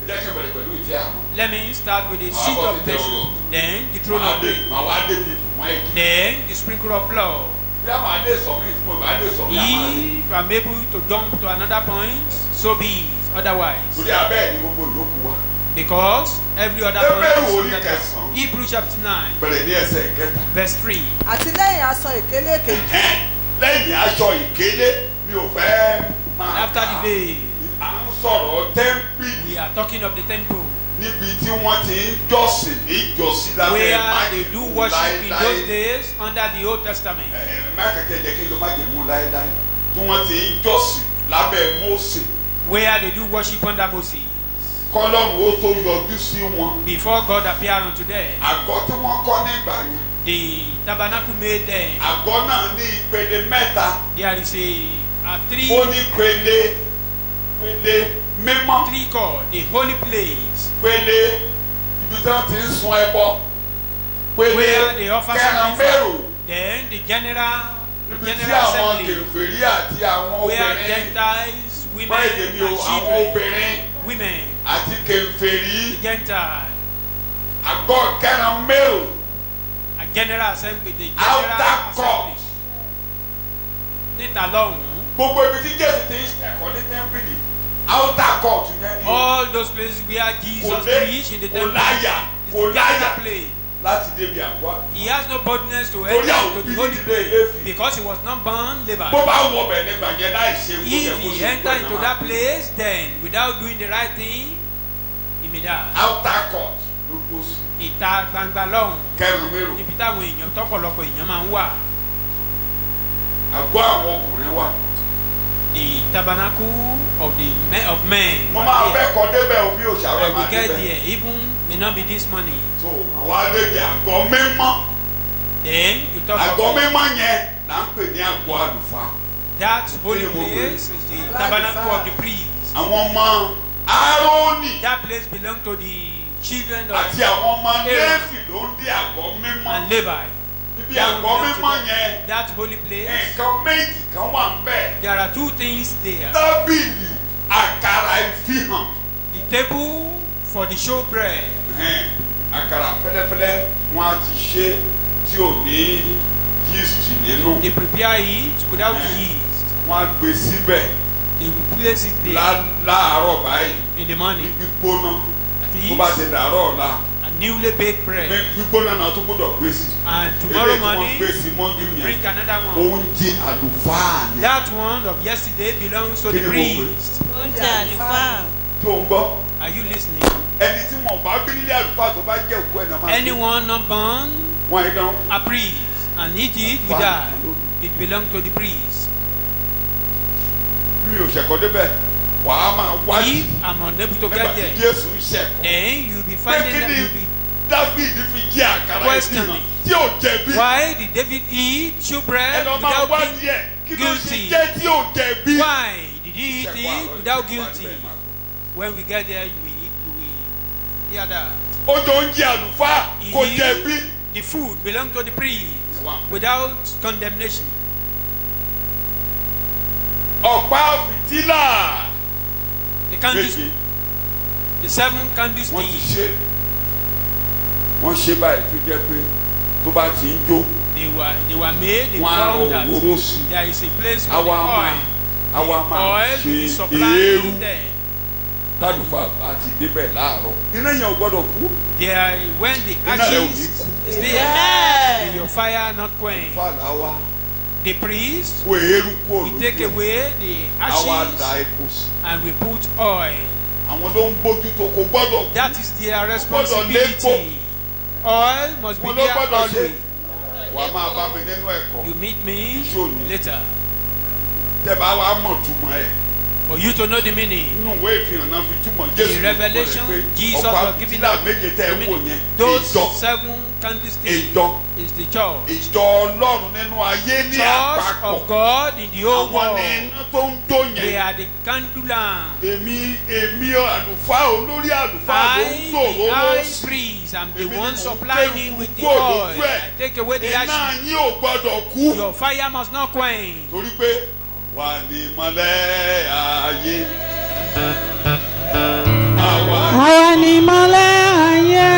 Ẹ jẹ́ kí n bẹ̀rẹ̀ pẹ̀lú ìtẹ́ àánú. Let me start with the seat bọ́ of sí tẹ́ mercy, orí. then the throne of grace, Màá wá débi ìbùmọ́ ẹ̀kí. then the sprinkle of blood. Bí a máa lè sọ mí tí mo bá lè sọ mí àmà rẹ̀. If I'm able to jump to another point, so be it. Otherwise, Torí abẹ́ ẹ̀ ni gbogbo ìlókù wa. because every other Hebrew point orí is under kẹsàn-án. Hebrews chapter 9, Bẹ̀rẹ̀ ní ẹsẹ̀ kẹta. verse 3. àti lẹ́yìn aṣọ ìkélé kejì Lẹ́yìn aṣọ ìkélé mi ò fẹ́ máa After the veil, à ń sọ̀rọ̀ tẹ́ḿpìlì we are talking of the temple níbi tí wọ́n ti ń jọ́sìn ní ìjọsìn lábẹ́ where they do májèmú worship in those láéláé. days under the Old Testament. Má kẹ̀kẹ́ jẹ́ kí ló májèmú láéláé. Tí wọ́n ti ń jọ́sìn lábẹ́ Mósè. Where they do worship under Moses Kọ́lọ́run ó tó yọjú sí wọn. before God appeared unto them. Àgọ́ tí wọ́n kọ́ nígbà yẹn. The tabernacle made them. Àgọ́ náà ní ìpele mẹ́ta. There is a three Ó ní pele mímọ́. called the holy place Pele ibi tí wọ́n ti ń sun ẹbọ. where they offer kẹran sacrifice. mẹ́rù. Then the general Níbi tí general àwọn assembly kèfèrí àti àwọn where obìnrin. Gentiles, women, Báyìí ni o, and àwọn children, obìnrin women, àti kèfèrí. Gentiles, Àgọ́ kẹran mẹ́rù. a general assembly, the Outer general court. assembly. Níta lọ́hùn-ún. Gbogbo ibi tí Jésù ti ń ẹ̀kọ́ ní tẹ́ḿpìlì. Outer court yẹn ni o. All those places where Jesus Kò dé- preached in the kò temple láyà, is kò the láyà. general place. Láti débi àgọ́. He has no boldness to Torí enter àwọn into òbí the holy nílé place Léfì. because he was not born Levi. Bó bá wọ bẹ̀ nígbà yẹn láì ṣe kó yẹ If kó he ṣe enter pẹ̀lú into àwọn. that place, then without doing the right thing, he may die. Outer court ló kó sí. Ìta gbangba lọ́hùn Kẹrin mẹ́rù. níbi táwọn èèyàn tọ́pọ̀lọpọ̀ èèyàn máa ń wà. Àgọ́ àwọn ọkùnrin wà. The tabernacle of the men. Mo máa fẹ́ kọ́ débẹ̀ o bí òṣàrò When máa we get débẹ̀. there, even may not be this money. So àwọn adébí àgọ́ mímọ́. Then you talk Àgọ́ about mímọ́ yẹn là ń pè ní àgọ́ àlùfáà. that holy Kí ni mo pè? place is the tabernacle of the priest. Àwọn ọmọ Árónì That place belonged to the children of àti àwọn ọmọ Aaron Léfì ló ń dé àgọ́ mímọ́. and Levi. Ibi That àgọ́ belonged to mímọ́ them. yẹn That holy place. nǹkan méjì kan wà ń bẹ̀. There are two things there. Tábìlì àkàrà ìfihàn. The table for the showbread. Àkàrà fẹ́lẹ́fẹ́lẹ́ wọn á ti ṣe tí ò ní yeast nínú. They prepare it without yeast. Wọ́n á gbé síbẹ̀. They will place it there láàárọ̀ báyìí. in the morning. Gbígbóná. Tó bá ti dàárọ̀ ọ̀la. A newly baked bread. Gbígbóná náà tó gbọ́dọ̀ gbé sí. And tomorrow morning, gbé sí mọ́jú yẹn. bring another one. Oúnjẹ àlùfáà ni. That one of yesterday belongs to the priest. Oúnjẹ àlùfáà. Tó ń gbọ́. Are you listening? Ẹni tí wọn bá bí nílé àlùfáà tó bá jẹ́ òkú ẹ̀ náà máa. Anyone not born Wọ́n yìí dán. a priest and eat it, we die. It belongs to the priest. Mi ò ṣẹ̀kọ́ débẹ̀. Wàá máa wáyé. If I'm unable to Nígbà get tí there, Jésù ń ṣẹ̀kọ́. then you'll be Pé finding kí that ni you'll be David fi jẹ́ àkàrà questioning. ìsìn tí ò jẹ̀bi. why did David eat showbread Ẹ lọ máa without wá being díẹ̀. Kí ló ṣe guilty? jẹ́ tí ò jẹ̀bi? Why did he eat it without guilty? When we get there, you will hear that. Ó jọ oúnjẹ àlùfáà kò jẹ̀bi. The food belongs to the priest without condemnation. Ọ̀pá fìtílà. The candlestick, the 7 Wọ́n ti candlesticks, ṣe. Wọ́n ṣe báyìí tó jẹ́ pé tó bá ti ń jó. they were made in Wọ́n á form rọ that òróró sí. there is a place for the Àwa oil. máa Oil will be ṣe supplied eérú. there. Tálùfáà àti débẹ̀ láàárọ̀. Iná yẹn ò gbọ́dọ̀ kú. There, when the Iná rẹ̀ ò ní ashes kú. is there, will your fire not quench. Fàlà wa The priest kó eérú kú we òlójú take ẹ̀. away the Àwa da ashes epo sí. and we put oil. Àwọn ló ń bójútó kò gbọ́dọ̀ kú. That is their lépo. responsibility. Oil must be Mo ló there gbọ́dọ̀ ṣe. always. Wà á máa bá mi nínú ẹ̀kọ́. You meet me Ìṣòní. later. Tẹ́ bá wa mọ̀ túmọ̀ ẹ̀. For you to know the meaning. Nínú ìwé ìfihàn náà fi túmọ̀ Jésù. In Revelation, Jesus ọ̀pá was giving fìtílà us méje tẹ́ the ẹ wò meaning. yẹn. Those Ìjọ. 7 candlesticks Ìjọ. is the church. Ìjọ Ọlọ́run nínú ayé ní Church àpapọ̀. of God in the whole Àwọn world. ni iná tó ń jó They yẹn. are the candle lamp. Èmi àlùfáà olórí àlùfáà ló ń I, gbòòrò the high lọ́sí. priest, am Èmi the ni one mò ń supplying gbé him with the kúrò oil. lójú ẹ̀. I take away the Iná ashes. yín ò gbọ́dọ̀ kú. Your fire must not quench. Torí pé wà ní mọ́lẹ̀ ayé. Àwa ni mọ́lẹ̀ ayé,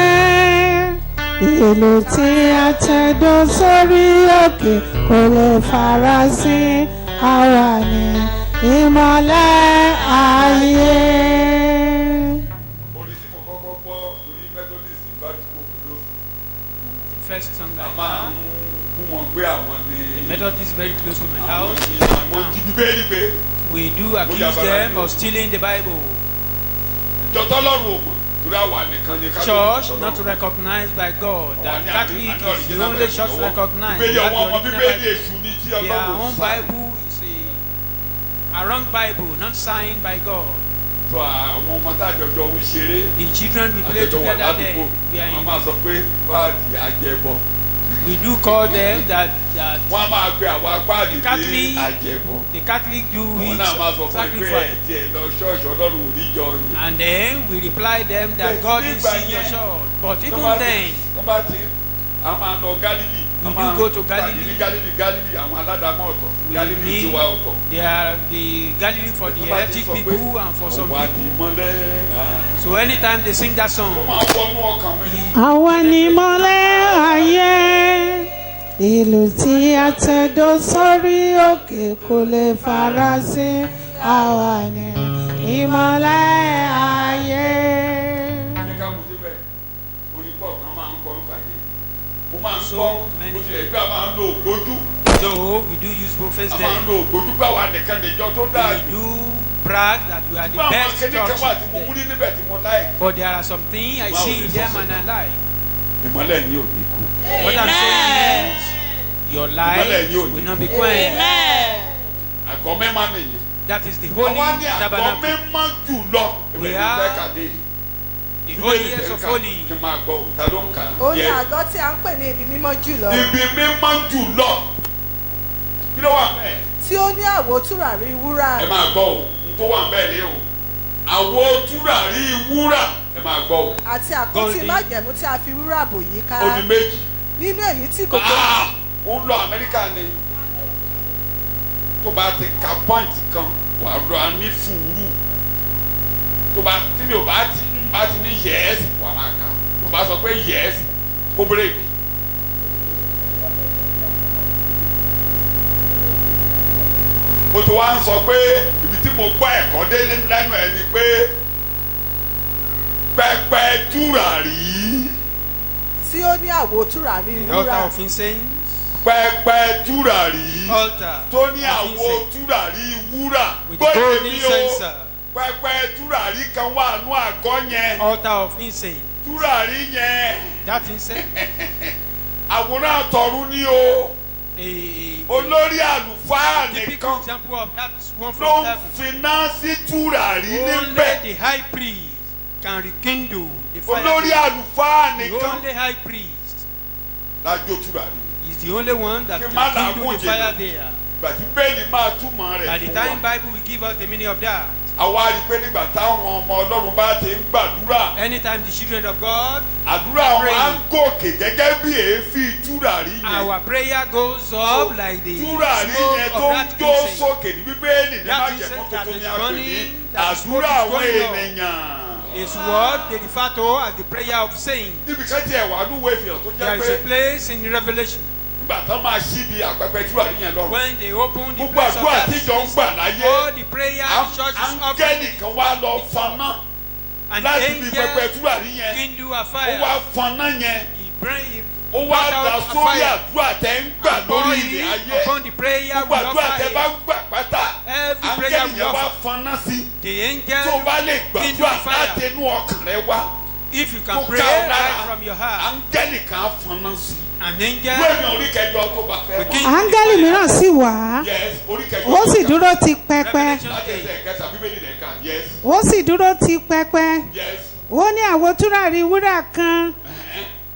ìlú tí a tẹ̀dó sórí òkè kò lè farasin. Àwa ni ìmọ́lẹ̀ ayé. Orin tí mo kọ́kọ́ gbọ́ lórí Methodist ìbádùúgbò pẹ̀lú The first song I máa ń heard, bú wọn gbé àwọn the ní Methodist very close to my àwọn house. ní àwọn jí bíbélì pé We do accuse them of stealing the Bible. ìjọ tọ́lọ́run ò mọ̀ torí àwa nìkan ni ká Church not recognized by God. That Catholic is the only church recognized. Bíbélì That's ọwọ́ the wọn original bíbélì Bible. èṣù ni tí Their Ọlọ́run own fà. Bible is a wrong Bible, not signed by God. tó àwọn ọmọ tá àjọjọ ń ṣeré The children we play àjọjọ wà together there. ládùúgbò We are wọ́n máa in, sọ pé báàdì àjẹbọ we do call them that wọ́n á máa pe àwọn apáàdì ní Catholic- àjẹbọ the Catholic do wọ́n it náà máa sọ fún ẹ pé sacrifice. ẹ̀jẹ̀ lọ ṣọ́ọ̀ṣì Ọlọ́run ò ní jọ yín. And then we reply them that Yes, God is nígbà in your yẹn, church. But Tó even bá ti- then, tó bá ti a máa lọ Galilee a We do máa go to pàdé Galilee. ní Galilee àwọn aládàámọ̀ ọ̀tọ̀ we Galilee meet tiwa ọ̀tọ̀. they are the Galilee for the Tó bá ti heretic sọ pé, people and for some "Àwa people. ni mọ́lẹ̀ ayé." So anytime they sing that ó song, máa wọnú ọkàn mi. Àwa ni mọ́lẹ̀ ayé, ìlú tí a tẹ̀dó sórí òkè kò lè farasin. Àwa ni ìmọ́lẹ̀ ayé. Ní ká mo débẹ̀ orí pọ̀ kan máa ń kọ́ nípa yẹn. Mo máa ń So gbọ́ many- mo tilẹ̀ gbé a máa ń lo ògbójú though we do use prophets a máa ń there, lo ògbójú pé àwa nìkan nìjọ tó dáa we jù. do brag that we are the Bá àwọn best akéde kan wà tí mo church mú there. ní níbẹ̀ tí mo láì. But there are some things I Wow, see in it's them awesome. and I like. Ìmọ́lẹ̀ ni ò ní kú. What I'm saying is, your life Ìmọ́lẹ̀ yóò ní will not kú. be quenched. Amen. Àgọ́ mẹ́ma nìyẹn. That is the holy Àwa ní àgọ́ tabernacle, mẹ́ma jù lọ. Ìbẹ̀ ní are fẹ́ kàdé yìí. the Bíbélì holiest tẹ̀ ń of kà, holy. kí n máa gbọ́ òun, ta ló ń kà á? ó ní Yes. àgọ́ tí a ń pè ní ibi mímọ́ jùlọ Ibi mímọ́ jù lọ. Kí ló wà bẹ́ẹ̀? tí ó ní àwo tùràrí wúrà Ẹ máa gbọ́ o, n tó wà bẹ́ẹ̀ ni o. Àwo tùràrí wúrà. Ẹ máa gbọ́ o. àti àpótí Golden. májẹ̀mú tí a fi wúrà bò yí ká Ó di méjì. nínú èyí tí kòkó Ó ń lọ Amẹ́ríkà ni. Tó bá ti ka pọ́ìntì kan, wà á lọ a ní sùúrù. Tó bá tí mi ò bá ti ní yẹ́sì, wà á máa kà. Tó bá sọ pé yẹ́sì, kó bírèkì. mo ti wá ń sọ pé ibi tí mo gbọ́ ẹ̀kọ́ dé lẹ́nu ẹ̀ ni pé pẹpẹ tùràrí. tí ó ní àwo tùràrí The altar wúrà. of incense. pẹpẹ tùràrí. Altar tó ní of àwo incense. tùràrí wúrà. With the golden mi o censer. pẹpẹ tùràrí kan wà nú àgọ́ yẹn. Altar of incense. tùràrí yẹn That incense. àwòrán àtọ̀run ni o. A olórí àlùfáà typical nìkan example of that one ló from ń heaven. finá sí tùràrí Only níbẹ̀. the high priest can rekindle the fire. olórí there. àlùfáà The nìkan only high priest lájó tùràrí. is the only one that Kí can má kindle làágùn the fire jìnnà. there. gbàtí bẹ́ẹ̀ni máa túmọ̀ rẹ̀ By the fún time wa. Bible will give us the meaning of that. àwa rí i pé nígbà táwọn ọmọ ọlọ́run bá ti ń gbàdúrà Anytime the children of God, àdúrà wọn á ń gòkè gẹ́gẹ́ bí èéfín tùràrí yẹn. our prayer goes up like the tùràrí smoke yẹn of tó ń that jó incense. sókè ní bíbélì ní That májẹ̀mú incense that tuntun is ní a pè ní burning, that the smoke àdúrà is àwọn going up. ènìyàn. Is what they refer to as the prayer of saints. níbi kan tí ẹ wà lúwo ìfihàn tó There jẹ́ is a pé place in Revelation nígbà tán máa ṣí bí àpẹpẹ tùràrí yẹn lọ́rùn. when they open the gbogbo place of àdúrà that tíjọ ń gbà láyé all the prayer the church is áńgẹ́lì offering, kan wá lọ fọnná an láti bí pẹpẹ angel tùràrí yẹn kindle a ó fire. wá fọnná yẹn He bring ó wá brought dà out a sórí fire. àdúrà tẹ́ ń gbà Pour lórí it ilẹ̀ ayé upon the prayer gbogbo we àdúrà tẹ́ bá offer. ń gbà pátá Every prayer áńgẹ́lì we yẹn wá offer. fọnná sí The tó angel bá lè kindle gbàdúrà a fire. láti inú ọkàn rẹ wá If you tó can pray ká ọ right lára from your heart, áńgẹ́lì kan á fọnná sí an ìwé angel mi orí kẹjọ tó bá fẹ́ will wá. kindle áńgẹ́lì the fire. mìíràn sì wá yes orí kẹjọ ó tó sì kà. dúró ti pẹpẹ Revelation láti 8. ẹsẹ̀ kẹta bíbélì rẹ̀ kà yes ó sì dúró ti pẹpẹ yes ó ní àwo tùràrí wúrà kan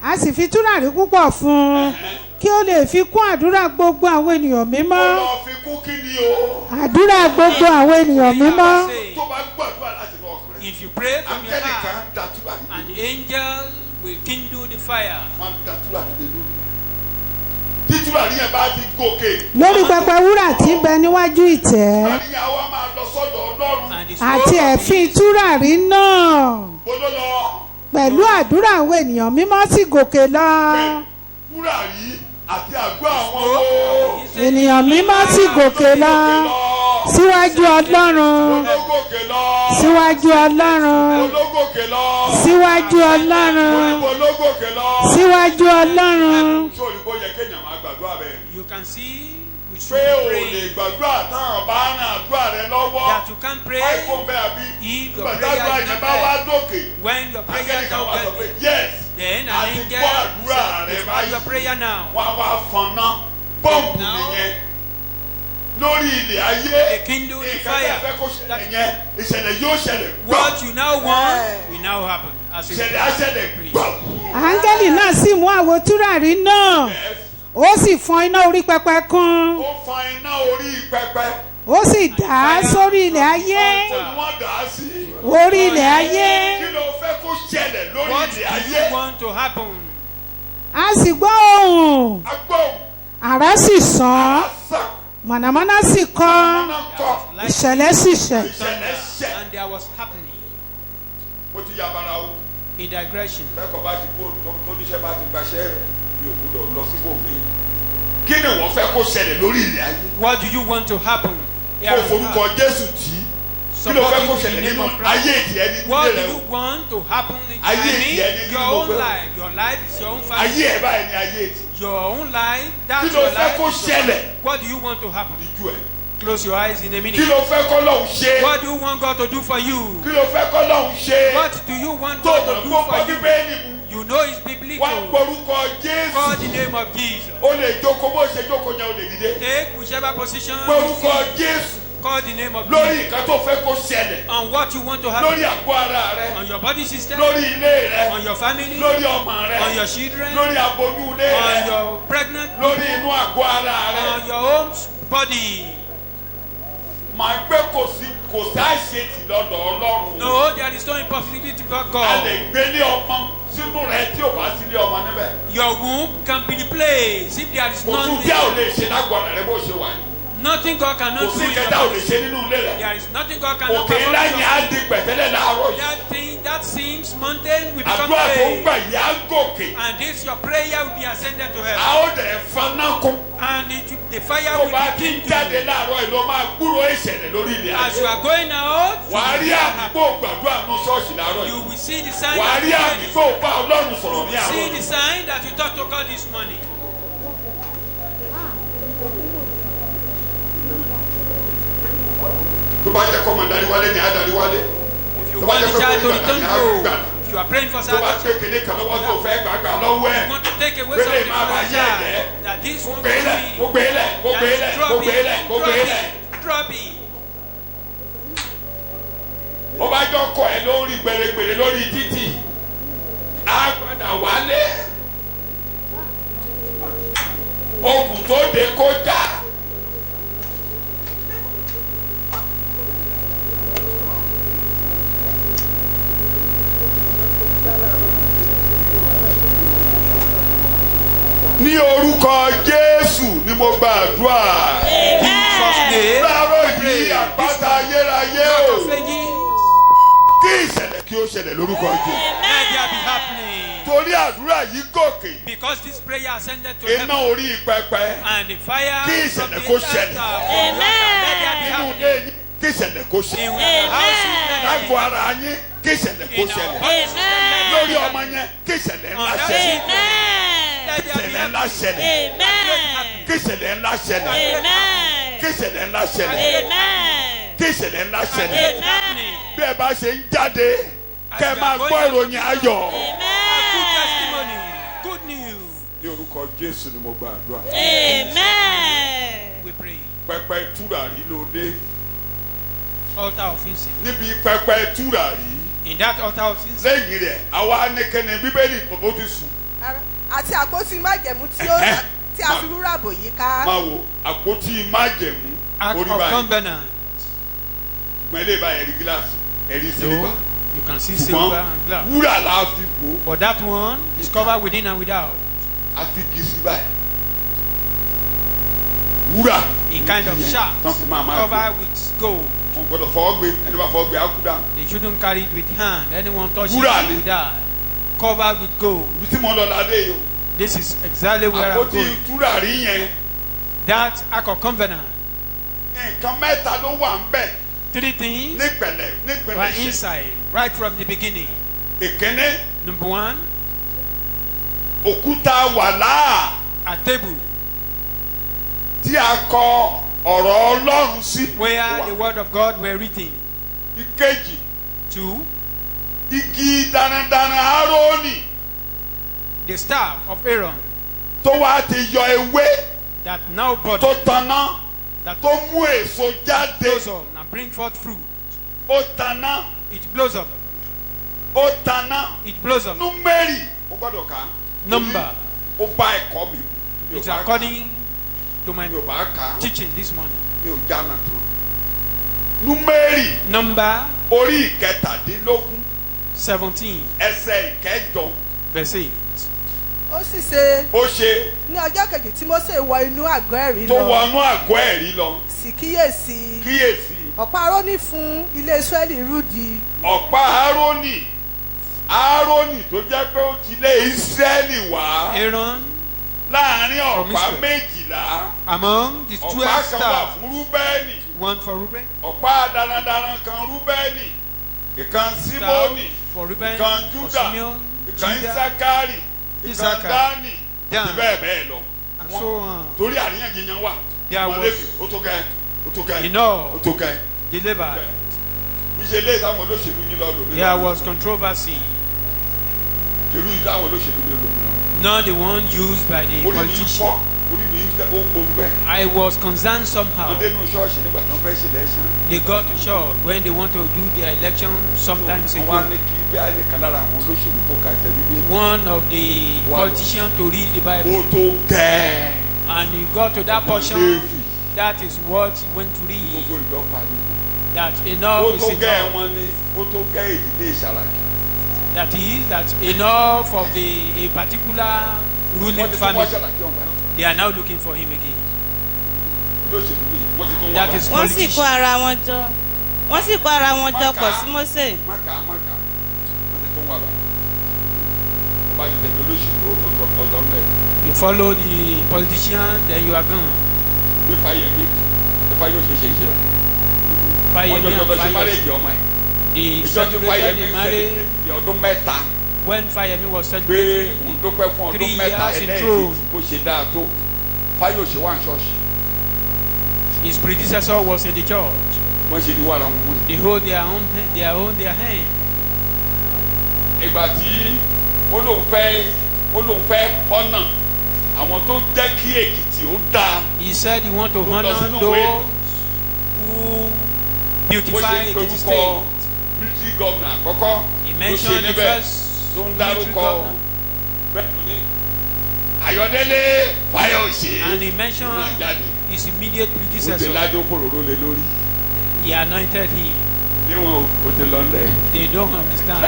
a sì fi tùràrí púpọ̀ fún un kí ó lè fi kún àdúrà gbogbo àwọn ènìyàn ó mímọ́ lọ fi kú kí ni o àdúrà gbogbo àwọn ènìyàn mímọ́. tó bá gbàdúrà láti inú ọkàn rẹ If you pray from your áńgẹ́lì kan heart, dàtúrà an angel will kindle the fire. máa ń dàtúrà nílé lórí títúrà ní ẹ̀ bá ti gòkè lórí pẹpẹ wúrà tí ń bẹ níwájú ìtẹ́ àríyá wa máa lọ sọ́dọ̀ ọlọ́run And the àti smoke of ẹ̀fín it tùràrí náà gbọdọ̀ lọ pẹ̀lú àdúrà àwọn ènìyàn mímọ́ sì gòkè lọ túrà rí àti àgọ́ àwọn owó ènìyàn mímọ́ sì gòkè lọ síwájú ọlọ́run ológòkè lọ síwájú ọlọ́run ológòkè lọ síwájú ọlọ́run ológòkè lọ síwájú ọlọ́run. tí olùkọ́ yẹ kéèyàn máa gbàdúrà bẹ́ẹ̀ You can see we should pé o lè pray gbàdúrà táwọn bá ràn àdúrà rẹ lọ́wọ́ that you can pray iphone bẹ́ẹ̀ àbí if your gbàdúrà prayer is yẹn not bá wá there. dókè When your prayer áńgẹ́lì is kan not wá sọ pé there, yes then a an ti angel gbọ́ àdúrà says, rẹ "Respond your báyìí prayer now." wọ́n á wá fọnná bọ́ǹbù Now, nìyẹn lórí ilẹ̀ ayé they kindle the nǹkan tí a fire. fẹ́ kó ṣẹlẹ̀ yẹn ìṣẹ̀lẹ̀ yóò ṣẹlẹ̀ What you now want Yeah. will now happen as you ìṣẹ̀lẹ̀ á ṣẹlẹ̀ pray. gbà. áńgẹ́lì náà sì mú àwo tùràrí náà ó sì fọ́n iná orí pẹpẹ kún ó fa iná orí pẹpẹ ó sì dà á sórí ilẹ̀ ayé ó ní wọ́n dà á sí. orí ilẹ̀ ayé kí ló fẹ́ kó ṣẹlẹ̀ lórí What ilẹ̀ do ayé you want to happen? a sì gbọ́ ohùn agbóhùn àrá sì sán àṣà mọ̀nàmọ́ná sì kọ́ ọ̀nà kọ ìṣẹ̀lẹ̀ sì ṣẹ̀. ìṣẹ̀lẹ̀ ṣẹ̀. And there was happening mo ti yabara o a digression. bẹ́ẹ̀kọ́ bá ti kó tó níṣẹ́ bá ti gbaṣẹ́ mi ò gbọdọ̀ lọ síbò mi. kí ni wọ́n fẹ́ kó ṣẹlẹ̀ lórí ilẹ̀ ayé What do you want to happen? kó forúkọ Jésù tí kí ló fẹ́ kó ṣẹlẹ̀ nínú ayé ìtì ẹni What nílé do rẹ you o want to happen? Ayé I mean, ìtì ẹni your nínú own gbogbo. life. Your life is your own ayé family. ẹ̀ báyìí ni ayé ìtì Your own life. That's Kí ló your fẹ́ life. kó is your ṣẹlẹ̀? family. What do you want to happen? ìjú ẹ̀ Close your eyes in a kí minute. ló fẹ́ kọ́ lọ́hùn ṣe What do you want God to do for you? kí ló fẹ́ kọ́ lọ́hùn ṣe What do you want tó God mọ̀ to do kó kọ́ for you? bíbélì mu You know it's wá biblical. porúkọ Call Jésù the name of Jesus. o lè jókòó bó ṣe jókòó yẹn o lè dìde Take whichever position. you porúkọ see. Jésù Call the name of lórí Jesus. nǹkan tó fẹ́ kó ṣẹlẹ̀ On what you want to lórí happen. àgọ́ ara rẹ On your body system. lórí ilé rẹ On your family. lórí ọmọ rẹ On your children. lórí aboyún ilé On rẹ your pregnant. lórí inú àgọ́ ara rẹ On your own body. màá gbé kò sí àìṣètì lọ́dọ̀ Ọlọ́run No, there is no impossibility for a God. lè gbélé ọmọ sínú rẹ tí ò bá sílé ọmọ níbẹ̀ Your womb can be the place if there is kò tún none bí a ò there. lè ṣe lágbára rẹ bó ṣe wà yìí Nothing God kò cannot do sí in your kẹta ò lè body. ṣe nínú ilé rẹ There is nothing God cannot òkè perform ńlá in yẹn your á body. di pẹ̀tẹ́lẹ̀ láàárọ̀ yìí That thing that seems mountain will become àdúrà tó ń gbà plain. yìí á gòkè And this your prayer will be ascended to a heaven. ó dẹ̀ faná kún And the fire tó will bá ti ń begin jáde to. láàárọ̀ yìí ló máa gbúrò ìṣẹ̀lẹ̀ lórí ilẹ̀ As you ayé. are going out, wàá rí àdúgbò gbàdúrà nínú ṣọ́ọ̀ṣì láàárọ̀ you yìí. will see the sign. wàá rí that àdúgbò bá Ọlọ́run sọ̀rọ̀ ní you àárọ̀ see the yìí. sign that you talked to God this morning. tó bá jẹ́ kọ́ máa darí wálé ni á darí wálé. If you tó bá want jẹ́ the kó child to kó return ìgbàlá ni á rí gbà. home, if you are praying for tó bá salvation, gbé kéde kan lọ́wọ́ tó fẹ́ gbàgbà lọ́wọ́ ẹ̀. you want to take away Pele something máa from bá the yé child, ẹ̀jẹ̀. that this one gbélé kó gbélé kó gbélé kó gbélé kó gbélé. drop it. ó bá jọ kọ ẹ lórí gbèrègbèrè lórí títì á padà wálé. okùn tó dé kó já. ní orúkọ Jésù ni mo gbàdúrà. Jesus' name. láàárọ̀ yìí àpáta ayérayé God o. of ages, kí ìṣẹ̀lẹ̀ kí ó ṣẹlẹ̀ lórúkọ Jésù. let there be happening. torí àdúrà yìí gòkè Because this prayer ascended to iná heaven orí pẹpẹ and the fire Kí from the ìṣẹ̀lẹ̀ kó altar ṣẹlẹ̀. from the altar, let there be nínú ilé happening. yín kí ìṣẹ̀lẹ̀ kó In ṣẹlẹ̀. your house, let there lágbo be ara yín kí ìṣẹ̀lẹ̀ kó in our ṣẹlẹ̀. bodies, let there lórí be ọmọ happening. yẹn kí ìṣẹ̀lẹ̀ ńlá On that ṣẹlẹ̀. children, let there be ìṣẹ̀lẹ̀ ńlá happening. ṣẹlẹ̀. kí ìṣẹ̀lẹ̀ ńlá ṣẹlẹ̀. kí ìṣẹ̀lẹ̀ ńlá ṣẹlẹ̀. kí ìṣẹ̀lẹ̀ ńlá ṣẹlẹ̀. Happening. bí ẹ bá ṣe ń jáde kẹ́ ẹ máa gbọ́ ìròyìn ayọ̀. Good testimony, good news. ní orúkọ Jésù ni mo gbàdúrà. We pray. pẹpẹ tùràrí ló dé. Altar of incense. níbi pẹpẹ tùràrí In that altar of incense, lẹ́yìn rẹ̀ àwa nìkẹ́ni bíbélì bó ti sùn. àti àpótí májẹ̀mú tí a fi wúrà bò yí ká. máa wo àpótí májẹ̀mú Act orí of báyìí. covenant. ṣùgbọ́n ilé ìbá ẹ̀rí gíláàsì ẹ̀rí sílíbà. No, you can see silver ṣùgbọ́n and glass. wúrà la fi bò But that one is covered within and without. á fi kì í sí báyìí. wúrà A kind of shaft tán fi máa gbé. covered with gold. wọn gbọ́dọ̀ fọwọ́ gbé ẹni bá fọwọ́ gbé á kú dànù. They shouldn't carry it with hand. Anyone touching Wúrà it ni. will die. Covered with gold. ibi tí mo lọ ládé yìí o. This is exactly where I'm àpótí going. tùràrí yẹn That act of covenant. nǹkan mẹ́ta ló wà ń bẹ̀ Three things nípìnlẹ̀ were ṣe. inside right from the beginning. ìkíní Number one, òkúta wàláà a table tí a kọ ọ̀rọ̀ Ọlọ́run sí. where the word of God were written. ìkejì Two, igi darandaran Árónì the staff of Aaron tó wá ti yọ ewé that now budded, tó tanná that tó mú èso jáde blows up and bring forth fruit. ó tanná It blows up. ó tanná It blows up. númérì ó gbọ́dọ̀ ká Number. ó bá ẹ̀kọ́ mi mi ò It's bá ká according to my mi ò bá ká teaching this morning. mi ò jánà tán númérì Number orí ìkẹtàdínlógún 17, ẹsẹ̀ ìkẹjọ verse 8. ó sì ṣe ó ṣe ní ọjọ́ kejì tí Mósè wọ inú àgọ́ ẹ̀rí tó lọ wọnú àgọ́ ẹ̀rí lọ sì kíyèsí kíyèsí ọ̀pá Árónì fún ilé Ísírẹ́lì rúdi ọ̀pá Árónì tó jẹ́ pé ó ti lé Ísírẹ́lì wá Aaron, láàrin From ọ̀pá Israel. méjìlá among the 12 ọ̀pá kan wà staff, fún Rúbẹ́nì one for Reuben, ọ̀pá darandaran kan Rúbẹ́nì ìkan Símónì for Reuben, ìkan for Júdà Simeon, ìkan Judah, Ísákárì ìkan Isaacar, Dánì Dan, àti bẹ́ẹ̀ bẹ́ẹ̀ lọ. and so on. torí àríyànjiyàn wà There ọmọ was Léfì ó tó kẹ́ ó tó kẹ́ enough. ó tó kẹ́ The Levite. níṣẹ́ ilé ìtàwọn olóṣèlú yín lọ lòmí There was controversy, ìlú ìtàwọn olóṣèlú yín lọ lòmí lọ. not the one used by the orí mi fọ́ politician. orí mi ó ń pò bẹ́ẹ̀. I was concerned somehow. wọ́n dénú ṣọ́ọ̀ṣì nígbà tí wọ́n fẹ́ ṣe lẹ́sàn. They got to church when they want to do their election sometimes wọ́n wá ago. ní kí bẹ́ẹ̀ nìkan lára àwọn olóṣèlú kó ka ẹsẹ̀ bíbélì. One of the politicians to read the ó Bible, tó kẹ́ and he got to that portion. Léfì That is what he went to read. gbogbo ìjọ pariwo. That ó enough tó is kẹ́ enough. wọn ní ó tó kẹ́ ìdílé ìṣàlàkì. That is that enough of a particular ruling wọ́n ti tún wá family. ṣàlàkì ọ̀gbà. They are now looking for him again. olóṣèlú yìí wọ́n ti tún wá That bá. is wọ́n sì kó ara wọn jọ wọ́n sì kó ara wọn jọ pọ̀ sí Mósè. má kà á wọ́n ti tún wá bá. bá ti tẹ̀lé olóṣèlú ọlọ́lẹ̀. You follow the politician, then you are gone. bí Fáyẹmí yóò ṣe ṣe rẹ̀. Fáyẹmí and ọjọ́ ṣe Fáyọsé. marriage ọmọ ẹ̀. They ìjọ tí celebrated Fáyẹmí the marriage ṣe ọdún mẹ́ta when Fáyẹmí was pé celebrating òun dúpẹ́ fún ọdún 3 mẹ́ta years in ẹlẹ́ẹ̀kejì throne. bó ṣe dáa tó. Fáyọsé wà ní ṣọ́ọ̀ṣì. His predecessor was in the church. wọ́n ṣe ní wàrà wọn mú. They hold their hand. ìgbà tí ó lóun fẹ́ ọ̀nà àwọn tó jẹ́ kí Èkìtì ó dáa. He said he want to Ó lọ honor sínú those ìwé. who bó beautify ṣe ń Ekiti dorúkọ State. military governor àkọ́kọ́ He tó ṣe mentioned the níbẹ̀ first tó ń military dárúkọ governor. bẹ́ẹ̀ ló ní Ayọ̀délé Fáyọsé And he mentioned náà jáde his immediate ó ti predecessor. ládé òpòròró lé lórí He anointed him. níwọ̀n ó ti lọ lẹ̀. They don't understand.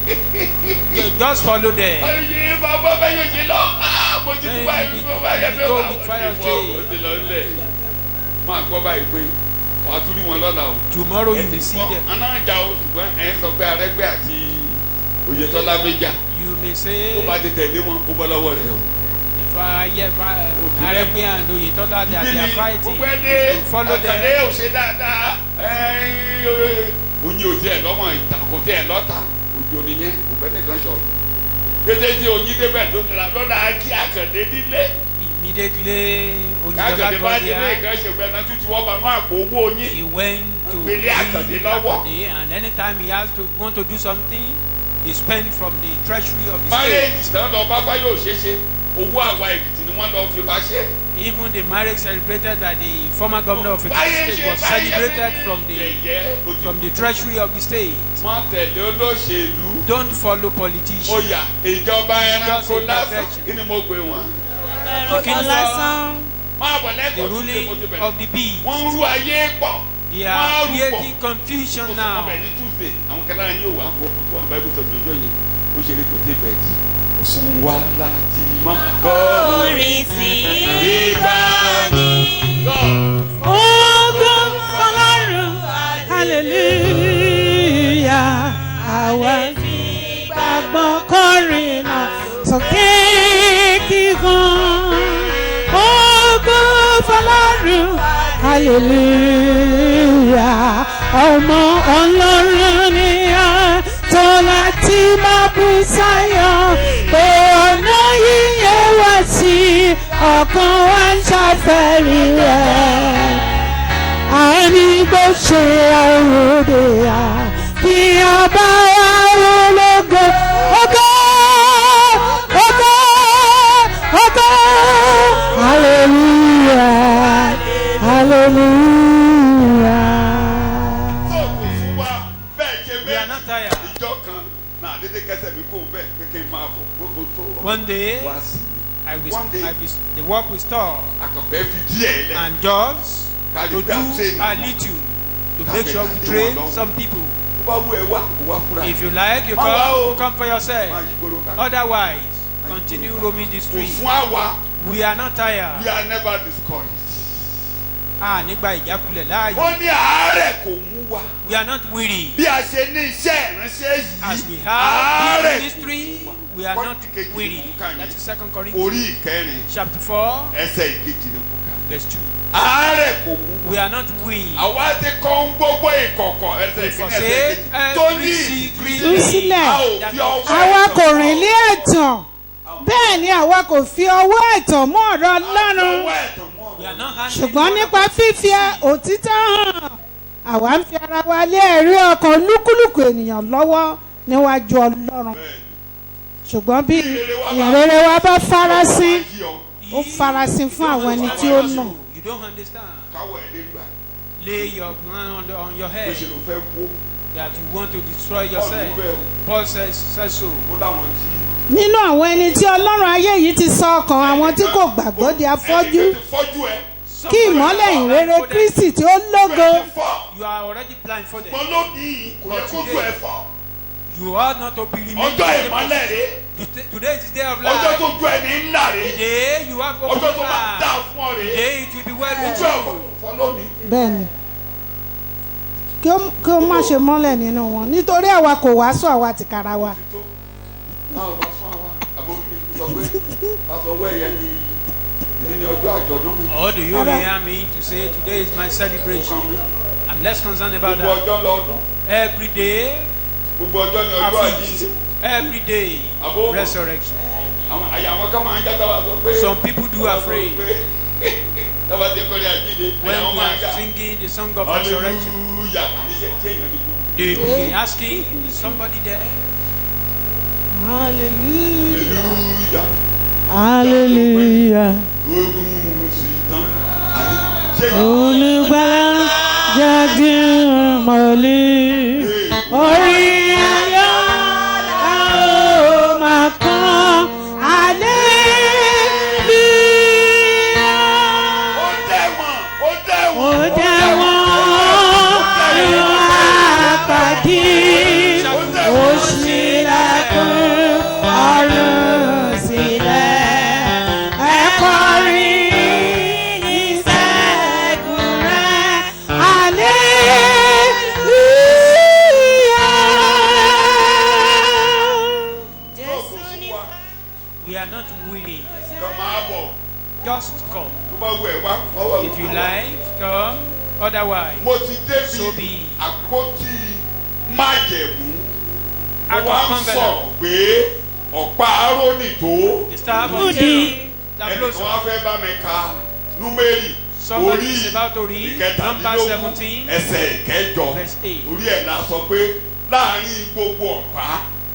They just follow them. ayé bàbá Fáyọsé lọ mo ti Hey, bá ìlú bàbá yẹn fẹ́ go wà with ó Fáyọsé. ti lọ lẹ̀. máa gbọ́ báyìí pé wàá tún rí wọn lọ́la o. Tomorrow you ẹ ti will see gbọ́ them. anájà o ṣùgbọ́n ẹ̀ ń sọ pé Arẹ́gbẹ́ àti Oyètọ́lá méjà You may tó say bá ti tẹ̀lé wọn ó bọ́ lọ́wọ́ rẹ̀ o. if Arẹ́gbẹ́ and Oyètọ́lá that they are fighting, gbogbo ẹni you follow àkàndé them. ò ṣe dáadáa oyin ò tiẹ̀ lọ́mọ ìta kò tiẹ̀ lọ́ta òjò nìyẹn kò bẹ́ẹ̀ nìkan sọ̀rọ̀ kété tí oyin débẹ̀ tó nira lọ́dà kí Àkàndé nílé Immediately Àkàndé Oyètọ́lá bá got délé there. ìkan ṣègbè náà tún ti wọ́n bá máa kó owó oyin He went to Gbélé Àkàndé give lọ́wọ́. Àkàndé, and anytime he has to want to do something, he spend from the treasury of the márèèjì state. náà lọ bá Fáyọ̀ ṣeṣe owó àwa Èkìtì ni wọ́n lọ fi bá ṣe. Even the marriage celebrated by the former governor of Ekiti Báyé State ṣe was báyé celebrated ṣe from the treasury of the state. wọ́n tẹ̀lé olóṣèlú Don't follow ó politicians. yá ìjọba ẹranko Just a lásán perfection. kí ni mo gbé wọn. ẹranko lásán. máa bọ̀ The lẹ́kọ̀ọ́ sí ruling mo ti bẹ̀rẹ̀. of the beast. wọ́n ń rú ayé pọ̀. They are creating confusion now. ọbẹ̀ ní Tuesday àwọn kan náà yóò wá wọ́n wọ́n Bible study lọ́jọ́ yẹn ó ṣe ní kòtẹ́ bẹ́ẹ̀tì. òsùn wa láti máa gbọ́ orin sí ìgbàanì. gbọ́. Ògo Ọlọ́run, hallelujah. Àwa gbàgbọ́ kọrin náà sókè kíkan. Ògo Ọlọ́run, hallelujah. Ọmọ Ọlọ́run ni a tó láti máa bú sáyọ̀. Ọ̀nà yíyẹ wá sí ọkàn wa ń ṣàfẹ́rí rẹ̀. Àní bó ṣe àròdè à kí ọba wa rólógo. Ògo, ògo, ògo, hallelujah, hallelujah. tó kò fún wa bẹ́ẹ̀ ṣe We are not tired. ìjọ kan náà dédé kẹsẹ̀ mi kò bẹ́ẹ̀ pé kí n máa bọ̀ gbogbo tó One day, wá sí mi. One day the work will stop, akànfẹ́ fi díẹ̀ lẹ̀ and just to do Kálí gbà train a little to make sure we train some people. tó bá wú ẹ wá kó wá fúnra If you like, you Má wá o. come for máa yourself. yí gbòòrò ká. Otherwise, continue roaming the kò street. fún àwa We are not we tired. are never discouraged. Nígbà ìjákulẹ̀ láàyè. ó ní àárẹ̀ kò mú wa We are not weary. bí a ṣe ní iṣẹ́ ìránṣẹ́ As we yìí have àárẹ̀ this ministry, we are not weary. That is 2 Corinthians orí ìkẹrin chapter 4, ẹsẹ̀ ìkejì ní kò ká. verse 2. àárẹ̀ kò mú wa. We are not weary. àwa ti kọ́ ń gbogbo ìkọ̀kọ̀ ẹsẹ̀ ìkíní ẹsẹ̀ Forsake ìkejì tó ní every secret Tú sílẹ̀. a ò fi ọwọ́ Àwa kò rìn lé ẹ̀tàn, bẹ́ẹ̀ ni àwa kò fi ọwọ́ ẹ̀tàn mú ọ̀rọ̀ Ọlọ́run. ọwọ́ ẹ̀tàn mọ́ We ọ̀rọ̀. are not handling Ṣùgbọ́n the word nípa of God. fífi òtítọ́ hàn, àwa ń fi ara wa lé ẹ̀rí ọkàn olúkúlùkù ènìyàn lọ́wọ́ níwájú Ọlọ́run. Ṣùgbọ́n bí ìyìnrere wa bá farasin, ó farasin fún àwọn ẹni tí ó nà. You don't understand. káwọ̀ ẹ̀ lé gbà Lay your hand on your bó head ṣe ló fẹ́ wó that you want to destroy ọdún yourself. bẹ́ẹ̀ Paul says so. ó láwọn tí. Nínú àwọn ẹni tí Ọlọ́run ayé yìí ti sọ ọkàn àwọn tí kò gbàgbọ́ di afọ́jú, ẹnì kan ti fọ́jú ẹ. kí ìmọ́lẹ̀ ìrere Kristi tí ó lógo ẹ fọ́. You are already blind for them. mọ lónìí kò yẹ kó tó ẹ fọ́. You are not to be remembered. ọjọ́ ìmọ́lẹ̀ rè Today is the day of ọjọ́ tó life. ju ẹni ńlá rè The day you have open ọjọ́ tó máa dá eyes. fún ọ rè The day it will be well with ojú ẹ̀ you. fọ́ lónìí. bẹ́ẹ̀ni. Kí ó má ṣe mọ́lẹ̀ nínú wọn nítorí àwa kò wàásù àwa tìkára wa. náà bá fún àwa àbójú sọ pé àsọwọ́ ẹ̀yẹ ni ní ọjọ́ àjọ̀dún mi. Or do you hear me to say today is my celebration? I'm less concerned about gbogbo that. ọjọ́ lọ́dún. Every day, gbogbo ọjọ́ ni ọjọ́ àjíǹde. every day, Abo- resurrection. àwọn kan máa ń jáde wá sọ pé. Some people do afraid tọ́ba ti kọ́lé àjíǹde. when àwọn we máa ń are já. singing the song of resurrection. hallelujah. ṣé èèyàn ti kú. They be asking, is somebody there? hallelujah hallelujah. hallelujah ogun sì tán. ṣé olùgbàlà jáde mọ́lẹ̀ orí ayọ̀ ó máa kàn hallelujah. ó dẹ̀wọ̀n ó Ó dẹ̀wọ̀n. jẹ́ wọ́n ló àpàdé, ó ṣílẹ̀kùn ọ̀run sílẹ̀. Ẹ kọrin ìṣẹ́gun rẹ̀, hallelujah. We are not willing. kàn máa bọ̀. Just come. tó bá wù ẹ́ wá wọ́n wà If you like, come. Otherwise, mo ti débi So be. àpótí májẹ̀mú mo Act wá of ń covenant. sọ̀rọ̀ pé ọ̀pá arónì tó the staff of Good. Aaron that ẹnìkan blows wá up. fẹ́ bá mi ka númérì Somebody orí is about to read number ìkẹtàdínlógún 17, ẹsẹ̀ ìkẹjọ verse 8. orí ẹ̀ la sọ pé láàrin gbogbo ọ̀pá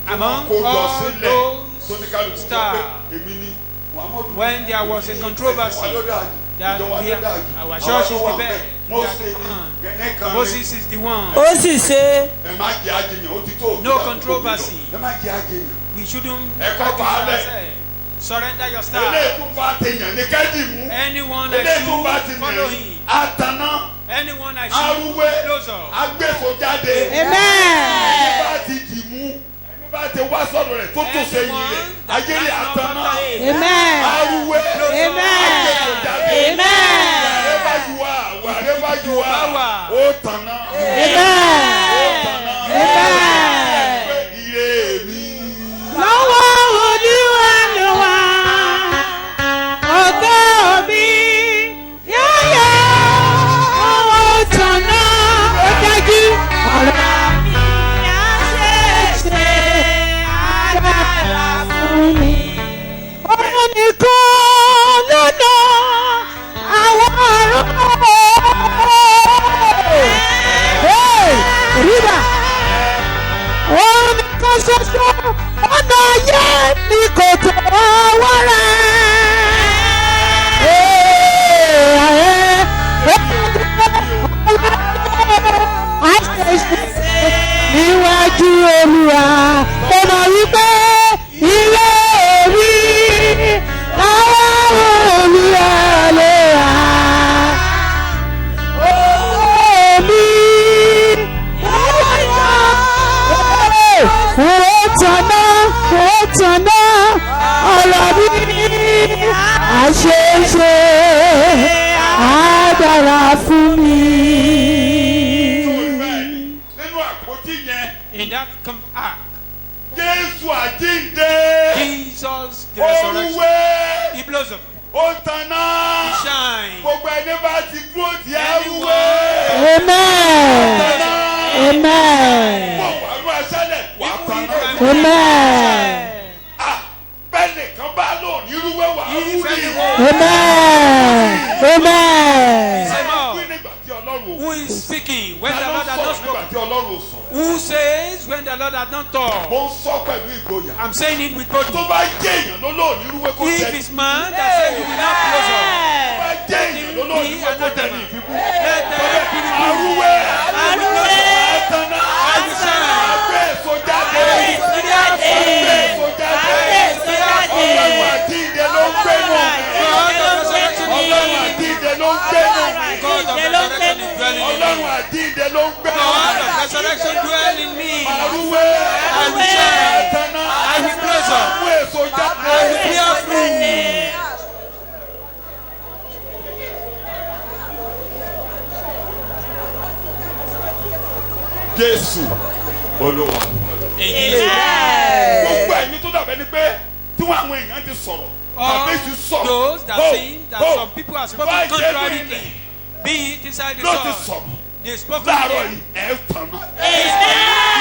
Among kó jọ all sílẹ̀ those tóníkàlùkù sọ pé stars, èmi ni Muhammadu when there was a controversy that our church is the best, Moses is the one. ó sì ṣe ẹ má jẹ àjẹyàn ó ti tó òkúta No tó controversy. kókó lọ. ẹ má jẹ àjẹyàn. We shouldn't Ẹ kọ́ argue with baálẹ̀. ourselves. Surrender your eléyìí star. tún bá tèèyàn ní kẹ́dì mú Anyone eléyìí that tún bá ti you follow nìyẹn him, àtàná anyone that arúgbó you close up. agbèfò jáde Amen. ẹni bá ti dì mú ẹni bá ti wá sọ̀rọ̀ rẹ̀ tó tó sẹ́yìn rẹ̀ ayéré àtàná Amen. arúgbó Amen. agbèfò jáde Amen. wherever you are wherever you are ó tàná Amen. ire mi. Lọ́wọ́ Olúwa ló wà, ògo mi yáyà, owó tọ̀nà ó dájú. Ọ̀rọ̀ mi á ṣe agbára fún mi. Òun nìkan ló ná àwọn ọ̀rọ̀. Ríbà. Òun nìkan ṣoṣo ọ̀nà ayé ní kòtò ọwọ́ rẹ̀. Níwájú Olúwa, mo mọ̀ wípé ilé mi lọ́wọ́ Olúwa lè rà. Omi ó tọ̀nà ọ̀rọ̀ mi àṣeṣe àdára fún mi. nínú àpótí yẹn In that ark, Jésù àjíǹde Jesus the resurrection, orúwé he blows up, ó tanná he shines. gbogbo ẹni bá ti dúró ti arúwé Amen. tanná Amen. gbogbo àrùn aṣálẹ̀ wà tanná. Amen. bẹ́ẹ̀ nìkan bá lò ní irúwé wà arúwé Amen. Amen. Say more. wí nígbà tí Ọlọ́run ò Who is speaking when the ta ló Lord has sọ̀rọ̀ not nígbà spoken? tí Ọlọ́run ò sọ̀rọ̀. Who says when the Lord has not mo talked? ń sọ pẹ̀lú ìgboyà. I'm saying it with tó boldness. bá jẹ́ èèyàn ló lò ní irúwé kó If tẹ́ it's man that says you will not close up, tó bá jẹ́ èèyàn ló lò ní irúwé kó tẹ́ ní ìfibú. let the arúwé Àtàná. àtàná àgbẹ̀ èso jáde àgbẹ̀ jáde. èso jáde Àgbẹ̀ èso jáde. Ọlọ́run àjíǹde ló ń gbénu God of resurrection is Ọlọ́run dwelling. àjíǹde ló ń gbénu God of resurrection is dwelling in Ọlọ́run me. àjíǹde ló ń gbénu God of resurrection dwell in me. arúwé I will shine. àtàná I will close up. àgbẹ̀ èso jáde. I will bear fruit. Jésù Olúwa. In Jesus' gbogbo ẹ̀mí tó dà dàbẹ́ ni pé tí wọ́n àwọn èèyàn ti sọ̀rọ̀ All tàbí ti sọ̀rọ̀ those that think that some people have spoken Bá jẹ́ contrary lórí thing, be it inside the ló ti church, sọ̀rọ̀ they spoke láàárọ̀ here. yìí ẹ̀ tàn náà.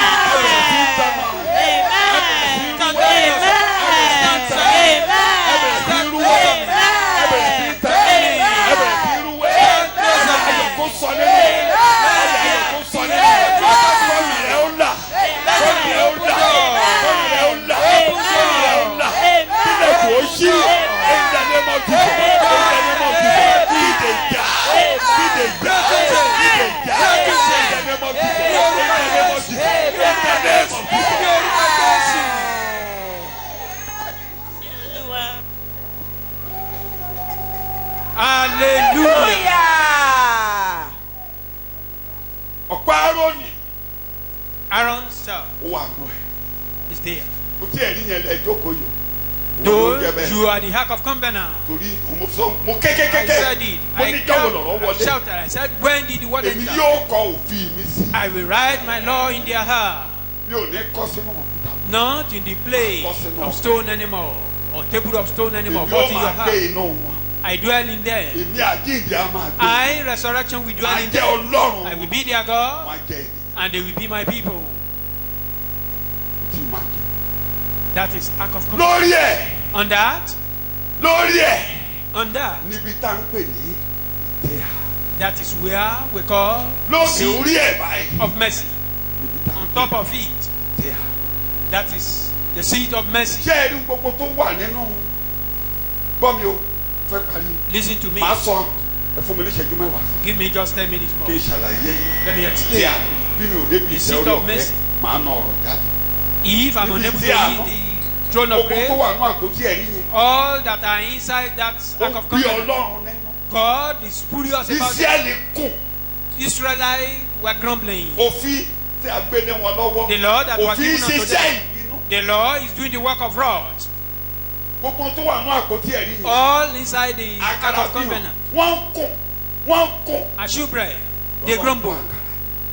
Hallelujah. Ọ̀pá Árónì Aaron's staff ó wà nù ẹ̀. is there. Kò tí ẹ̀ rí yẹn lẹ jókòó yìí. Though you are the Ark of Covenant. Torí mo I kékékéké said it. mo I ní jọ́wọ́ lọ́rọ́ I wọlé. shouted. I said, when did the word Èmi enter? yóò kọ òfin mi sí. I will write my law in their heart, Mi ò ní kọ́ sínú òkúta. not in the place of stone anymore, or table of stone anymore, Èmi but yóò in your máa gbé heart. inú wọn. I dwell in them. Èmi àjíǹde á máa gbé. I, resurrection, will dwell Máa in jẹ́ them. Ọlọ́run. I will be their God, Wọ́n á jẹ́ ènìyàn. and they will be my people. Tí máa jẹ́. That is Ark of Covenant. Lórí ẹ̀ On that, níbi tá ń pè ní ìtẹ́à. that is where we call Lókè seat orí ẹ̀ báyìí. of mercy. Níbi tá ń On pè top ní of it, ìtẹ́à. that is the seat of mercy. Ṣé ẹ rí gbogbo tó wà nínú gbọ́ mi o fẹ́ parí. Listen to me. Màá sọ ẹ fún mi ní ìṣẹ́jú mẹ́wàá. Give me just 10 minutes Kí n more. ṣàlàyé Let me ìtẹ́à explain. bí mi ò débi The ìtẹ́ seat orí of ọ̀fẹ́ mercy. màá na ọ̀rọ̀ jáde. If I'm Níbi unable to tí a read mọ̀. the throne of Gbogbo tó grace, wà nínú àpótí ẹ̀rí yẹn. all that are inside that Ark Ó of bí Covenant, Ọlọ́run nínú. God is furious about it. Ísírẹ́lì kùn Israelites were grumbling. òfin tí a gbé lé wọn lọ́wọ́. The law that was Òfin given unto ṣiṣẹ́ them. ìbínú. The law is doing the work of wrath. Gbogbo tó wà nínú àpótí ẹ̀rí yẹn. All inside the Ark Àkàrà of fi hàn. Covenant. Wọ́n kùn. As you pray, they grumble.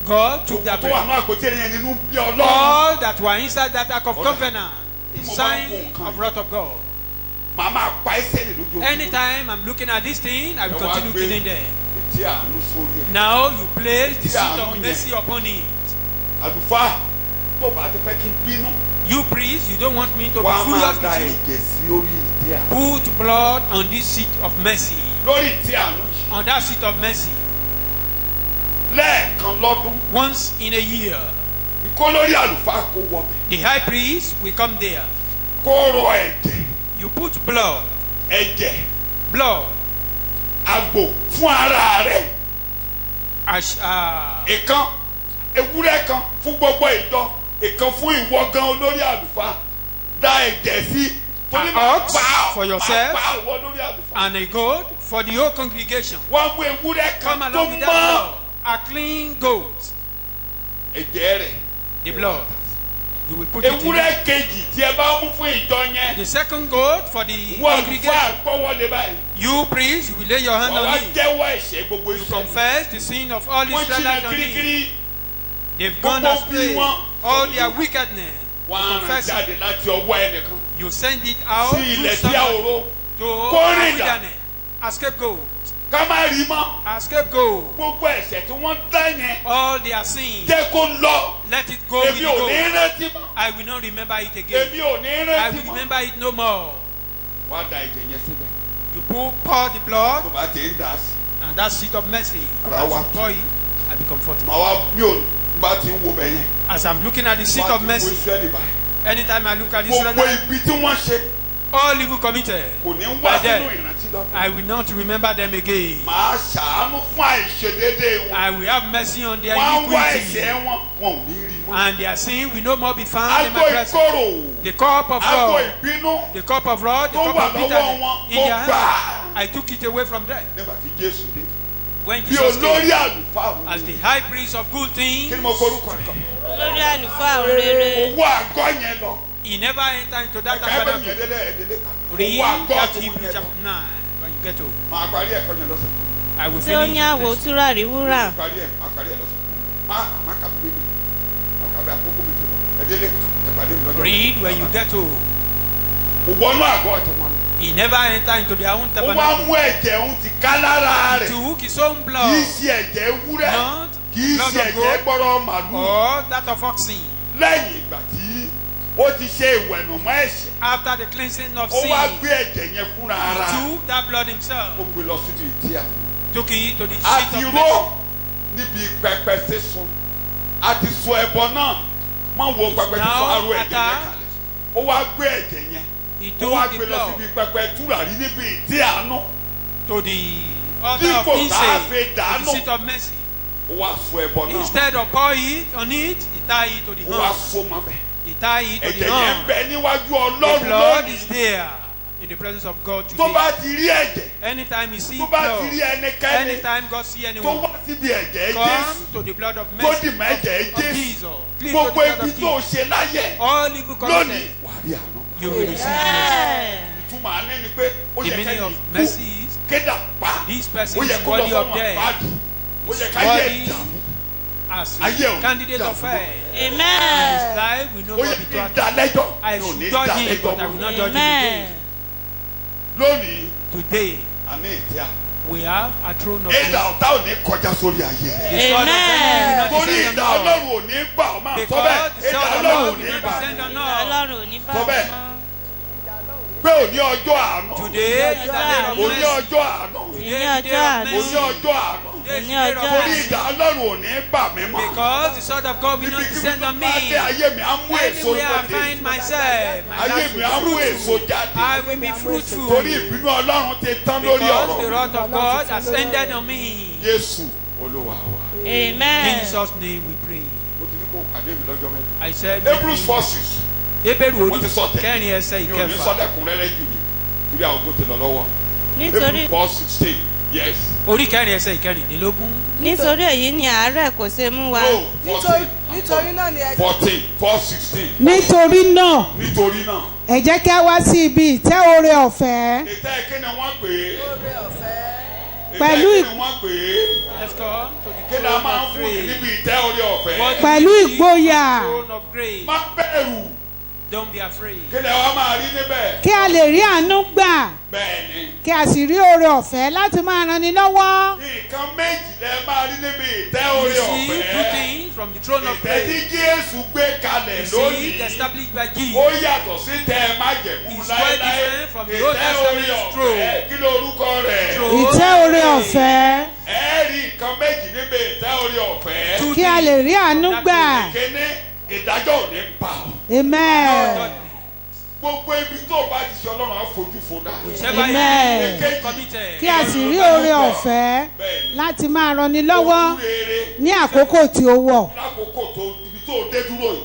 God took their Tó wà breath. nínú àpótí ẹ̀rí yẹn nínú bí Ọlọ́run. All that were inside that Ark of Ọ̀dà. Covenant is Mo máa ń sign wo nǹkan of yìí. wrath of God. Màá máa pa ẹsẹ̀ nì lójoojúmọ́. Anytime I'm looking at this thing, I will Ẹ wá continue gbé killing them. Etí àánú sórí ẹ̀. Now you place the Tí seat àánú of yẹn. mercy upon it. Àlùfáà tó bá ti fẹ́ kí n bínú. You priest, you don't want me to be Wàá máa furious da with you. ẹ̀jẹ̀ sí orí ìtẹ́ àánú. Put blood on this seat of mercy. Lórí ìtẹ́ àánú yìí. On that seat of mercy. Lẹ́ẹ̀kan lọ́dún. Once in a year, Kó lórí àlùfáà kó wọbẹ̀. the high priest will come there. Kó rọ ẹ̀jẹ̀. You put blood, Blood. Àgbò fún ara rẹ̀. as, Ìkan ewúrẹ́ kan fún gbogbo ìjọ. Ìkan fún ìwọ gan olórí àlùfáà. Dá ẹ̀jẹ̀ sí. Torí An màá ox pa ọ́. for yourself. Màá pa ìwọ lórí àlùfáà. and a goat for the whole congregation. Wọ́n mú ewúrẹ́ kan Come tó along with that mọ́. blood. A clean goat, Ẹ̀jẹ̀ rẹ̀. the blood. You will put it in it. Ewúrẹ́ kejì tí ẹ bá mú fún ìjọ yẹn. The second goat for the Wọ́n congregation. àlùfáà gbọ́wọ́lé báyìí. You priest, you will lay your hand Wọ́n wá on it. jẹ́wọ́ ẹ̀ṣẹ̀ gbogbo You Ísírẹ́lì. confess the sin of all Wọ́n Israelites ṣìnà on it. kirikiri. They've gone Gbogbo astray. bí wọn. All their wickedness. Wọ́n á rán Confess it. jáde láti ọwọ́ ẹnìkan. You send it out Sí to ilẹ̀ tí a someone òro. to Kórìíra. wilderness. A scapegoat. Ká má rí mọ́. A scapegoat. Gbogbo ẹ̀ṣẹ̀ tí wọ́n dá yẹn. All their sins. Jẹ́ kó lọ. Let it go with Èmi the ò ní goat. rántí mọ́. I will not remember it again. Èmi ò ní I rántí will mọ́. remember it no more. Wá da ẹ̀jẹ̀ yẹn síbẹ̀. You pour the blood Tó bá ti ń dà sí. and that seat of mercy. Ara As wa you pour it, I be comforted. Màá wá mi ò bá ti ń wo bẹ̀ yẹn. As I'm looking at the seat Wá of ti wo mercy, Ísírẹ́lì báyìí. anytime I look at Gbogbo Israel, ibi tí wọ́n ṣe all evil committed, kò ní wá by sínú them, ìrántí lọ́dún. I will not remember them again. Màá ṣàánú fún àìṣedéédé wọn. I will have mercy on their Wọ́n á wá iniquity, ẹ̀ṣẹ̀ wọn. Wọn ò ní rí mọ́. and their sin will no more be found in Ago my presence. ìkorò. The cup of Ago wrath, ìbínú. the cup of wrath, the Tó cup wà of lọ́wọ́ bitterness wọn, in mo their gbà. hand. I took it away from them. Nígbà tí Jésù dé. When Bí Jesus olórí came, àlùfáà as wọn. the high priest of good things, Kí ni mo forúkọ rẹ̀? lórí àlùfáà rere. Owó àgọ́ yẹn lọ. he never entered into that Ẹ̀ka ẹ̀bẹ̀ mi tabernacle. ẹ̀dẹ́lẹ̀ ẹ̀dẹ́lẹ̀ kan. Read Owó àgọ́ that tó Hebrew mú yẹn lọ. chapter 9 when you get home. Màá parí ẹ̀kọ́ yẹn lọ́sẹ̀ tó. I will tí ó finish ní àwò this. túràrí wúrà. Parí ẹ̀ máa parí ẹ̀ lọ́sẹ̀ tó. Má kà bí bébì. Má kà bí àkókò mi ti lọ. Ẹ̀dẹ́lẹ̀ kan. Ẹ̀pàdé mi lọ́jọ́. Read when you get home. wọnú àgọ́ tí wọ́n lọ. He never entered into their own ó wá tabernacle. mú ẹ̀jẹ̀ òun ti ká lára He rẹ̀. took his own kì í blood, ṣe ẹ̀jẹ̀ ewúrẹ́. not kì í blood ṣe of ẹ̀jẹ̀ goat gbọ́rọ̀ màlúù. or that of oxen. lẹ́yìn ìgbà tí ó ti ṣe ìwẹ̀nùmọ́ ẹ̀ṣẹ̀. After the cleansing of ó sin, wá gbé ẹ̀jẹ̀ yẹn fúnra ara. he took that blood himself, ó gbé lọ síbi ìtí àwọn. took it to the a seat ti of ró mercy. níbi pẹpẹ sísun a ti so ẹbọ náà má wo pẹpẹ sísun Now, aró ẹ̀jẹ̀ yẹn after- kalẹ̀. ó wá gbé ẹ̀jẹ̀ yẹn. He ó took wá the gbé lọ blood síbi pẹpẹ túràrí níbi ìtí àánú. to the altar of Dípò tá a incense, fi to the dànù. seat of mercy. ó wá so ẹbọ náà. Instead of pour it on it, he tie it to the ó wá hand. so mọ́ bẹ́ẹ̀. He tie it to the ẹ̀jẹ̀ yẹn ń hand. bẹ níwájú The Ọlọ́run blood lónìí. is there in the presence of God tó bá today. ti rí ẹ̀jẹ̀ Anytime you see tó bá ti blood, rí ẹnikẹ́ni anytime God see tó anyone, wá síbi ẹ̀jẹ̀ come Jésù to the blood of tó mercy dì mọ́ ẹ̀jẹ̀ of Jésù Jesus. Cleave to the gbogbo blood ibi of tó Jesus. ṣe láyé All evil lónìí committed, wà á rí àánú. you will receive mercy. ìtumọ̀ àná ni pé ó The yẹ meaning kẹ́yìn of kú mercy is kéda pa this ó person yẹ is kó lọ worthy of sọ́mọ death, àpáàdì ó yẹ ká yẹ worthy ìdààmú as Ayé ò a candidate dààmú. of hell. Amen. His life will no ó more yẹ be kí thwarted. ìdálẹ́jọ́ I ní ò should ní judge him, ìdálẹ́jọ́ but I will mọ́ not judge him Amen. again. lónìí Today, àní ìtí à we have a throne of ìdá mercy. ọ̀tá ò ní kọjá sórí ayé rẹ̀ The sword of enemy will not torí descend ìdá on us. Ọlọ́run ò ní bà ọ́ máa sọ Because bẹ́ẹ̀ the ìdá sword of Ọlọ́run ò Lord ní will not bà descend on us. Ọlọ́run ò ní bá Sọ wa bẹ́ẹ̀. mọ́. pé òní ọjọ́ àánú Today is the day of òní mercy. ọjọ́ àánú Today Ní is the day ọjọ́ of àánú. òní mercy. ọjọ́ àánú Today is the Ní day ọjọ́ of torí mercy. ìdá Ọlọ́run ò ní bà mí mọ́ Because the sword of God will not níbikíbi descend tó on bá dé me. ayé mi á mú èso Anywhere I jáde find myself, my ayé life mi will á be mú èso fruitful. jáde I will be fruitful. torí ìbínú Ọlọ́run ti tán lórí Because the ọ̀rọ̀ wrath of God has ended on me. Jésù Olúwa wa. In Amen. Jesus' name we pray. mo ti ní kó pàdé mi lọ́jọ́ mẹ́jọ. I said, Hebrews 4:6 Hébérù mo orí ti sọ tẹ̀ kẹrin ẹsẹ̀ mi ò ní ìkẹfà. sọ́dẹ̀kùnrẹ́rẹ́ jù ní torí àwọn ògùn ti lọ lọ́wọ́. Nítorí Hebrews 4:16 yes. Orí kẹrin ẹsẹ̀ ìkẹrìndínlógún. nítorí èyí ni àárẹ̀ kò ṣe mú wa. no 14 nítorí náà ni ẹ 14 4:16 nítorí náà nítorí náà. ẹ jẹ́ kí a wá sí ibi ìtẹ́ oore ọ̀fẹ́ ìtẹ́ kí ni wọ́n pè é. oore ọ̀fẹ́. Pẹ̀lú ìtẹ́ kí ni wọ́n pè é. Let's come to the kí ni a throne máa ń of fún yín grace. níbi ìtẹ́ orí ọ̀fẹ́. What Pẹ̀lú do you see ìgboyà. on the throne of grace? má bẹ̀rù Don't be afraid. kí ni wọ́n máa rí níbẹ̀. kí a lè rí àánú gbà bẹ́ẹ̀ ni kí a sì rí oore ọ̀fẹ́ láti máa ran ni lọ́wọ́. nǹkan méjì lẹ máa rí níbi ìtẹ́ You orí see two ọ̀fẹ́. things from the throne of ìtẹ́ tí grace. Jésù gbé kalẹ̀ You see lónìí. it established by ó Jesus. yàtọ̀ sí tẹ́ ẹ má jẹ̀mú It's láéláé. quite different from the Old ìtẹ́ orí Testament ọ̀fẹ́ throne. kí ló orúkọ rẹ̀. Throne. ìtẹ́ oore ọ̀fẹ́ ẹ rí nǹkan méjì níbi ìtẹ́ orí ọ̀fẹ́. Two kí a lè rí àánú gbà. kíní ìdájọ́ ò ní pa ọ́. amen. gbogbo ibi tó o bá ti ṣe Ọlọ́run á fojú fo dà. Whichever Amen. you committed. kí a sì rí oore ọ̀fẹ́ Bẹ́ẹ̀ni. láti máa ran ni lọ́wọ́ ojú rere ní àkókò tí ó wọ̀. lákòókò tó ibi tó o dé dúró yìí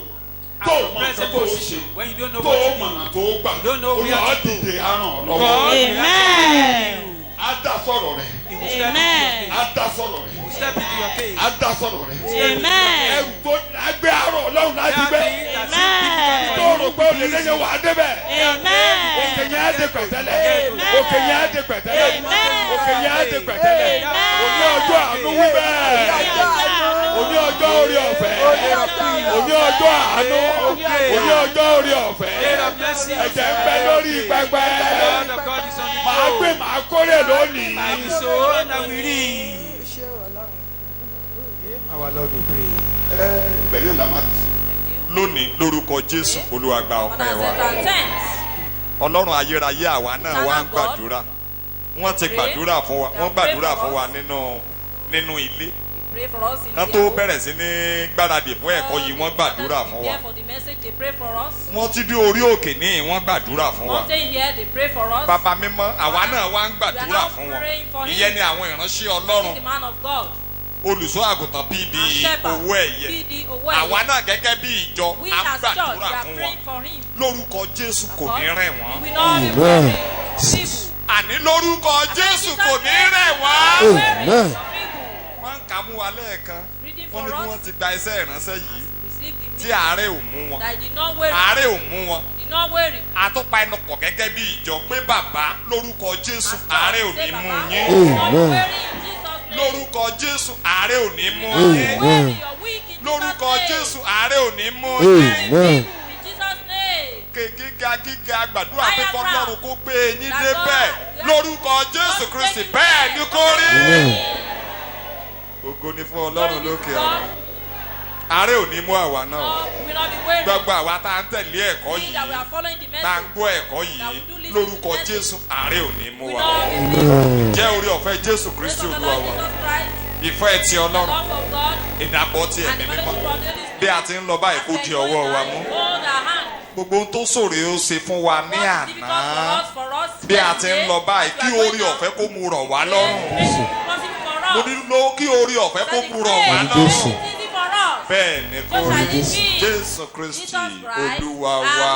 tó o mọ nǹkan Present tó o ṣe position when you don't know tó what o to do. mọ̀nà tó o gbà You don't know where Olúwa á to go. dìde á ràn ọ́ God lọ́wọ́. will Amen. á dá sọ̀rọ̀ rẹ̀ He will step into Amen. your á case. dá sọ̀rọ̀ rẹ̀ He will step into your case. á dá sọ̀rọ̀ rẹ̀. Amen. ẹrù tó lágbé àárọ̀ Ọlọ́run láti gbé Amen. tó o rò pé o lè léyìn wà á débẹ̀. Amen. òkè yẹn á dé pẹ̀tẹ́lẹ̀ òkè yẹn á dé pẹ̀tẹ́lẹ̀ Amen. òkè yẹn á dé pẹ̀tẹ́lẹ̀ òní ọjọ́ àánú wí bẹ́ẹ̀ òní ọjọ́ orí ọ̀fẹ́ òní ọjọ́ àánú òní ọjọ́ orí ọ̀fẹ́ ẹ̀jẹ̀ ń bẹ lórí pẹpẹ màá gbé màá kórè lónìí. ṣé Ọlọ́run. Our Lord we pray. bẹ̀rẹ̀ la máa ti lónìí lórúkọ Jésù Olúwa gba ọpẹ́ wa. Ọlọ́run ayérayé àwa náà wá ń gbàdúrà wọ́n ti gbàdúrà fún wa wọ́n gbàdúrà fún wa nínú ilé Pray for us in kán their tó home. bẹ̀rẹ̀ sí ní gbáradì fún ẹ̀kọ́ yìí wọ́n gbàdúrà fún wa Prepare for the message, they pray for us. wọ́n ti dé orí òkè níhìn wọ́n gbàdúrà fún wa. One day here, they pray for us. Bàbá mímọ́ àwa náà wá ń gbàdúrà fún wọn ìyẹn ni àwọn ìránṣẹ́ This Ọlọ́run is the man of God. olùṣọ́ àgùntàn PD And shepherd. owó ẹ̀yẹ PD Owóẹ̀yẹ. àwa náà gẹ́gẹ́ bí ìjọ We à ń as church, we gbàdúrà are fún wọn praying for him. lórúkọ Jésù kò ní rẹ̀ We wọ́n will not be weary. People. àní lórúkọ Jésù kò ní rẹ̀ wọ́n. Weary of people. wọ́n ń kà mú wa lẹ́ẹ̀kan Reading wọ́n ní for bí us. wọ́n ti gba iṣẹ́ ìránṣẹ́ yìí Receive the tí message. àárẹ̀ ò mú wọn That did not weary. àárẹ̀ ò mú wọn Did not weary. àtúpa ẹnu pọ̀ gẹ́gẹ́ bí ìjọ pé bàbá lórúkọ Jésù As àárẹ̀ ò God ní say, mú Baba, yín you will not weary in Jesus' name. lórúkọ Jésù àárẹ̀ ò ní mú You will yín not weary or weak in lórúkọ Jesus' name. Jésù àárẹ̀ ò ní mú You will yín not be feeble in Jesus' name. òkè gíga gíga gíga gbàdúrà pé kọ́lọ́run kó gbé yín débẹ̀ lórúkọ Jésù Kristi bẹ́ẹ̀ ni kó rí. Ògo ni fún Ọlọ́run lókè ọ̀run. Àárẹ̀ ò ní mú àwa náà. Gbogbo àwa tá à ń tẹ̀lé ẹ̀kọ́ yìí, tá à ń gbọ́ ẹ̀kọ́ yìí lórúkọ Jésù, àárẹ̀ ò ní mú wa. Jẹ́ orí ọ̀fẹ́ Jésù Kristi Olúwa wa. Ìfẹ́ ti Ọlọ́run, ìdàpọ̀ ti ẹ̀mí mímọ́. Bí a ti ń lọ báyìí kó di ọwọ́ wa mú. Gbogbo ohun tó ṣòro ó ṣe fún wa ní àná. Bí a ti ń lọ báyìí kí orí ọ̀fẹ́ kó mu rọ̀ wá lọ́rùn. Mo nílò kí orí ọ̀fẹ́ kó mu rọ̀ wá lọ́rùn. Bẹ́ẹ̀ ni kò rí Jésù Kristi Olúwa wa.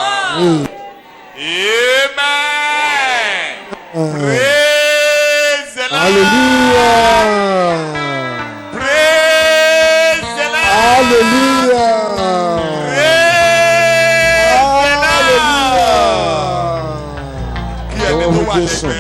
Amen. Praise the Lord. Hallelujah. Praise the Lord. Hallelujah. Praise the Lord. Kí ẹni tó wà lẹ́gbẹ̀ẹ́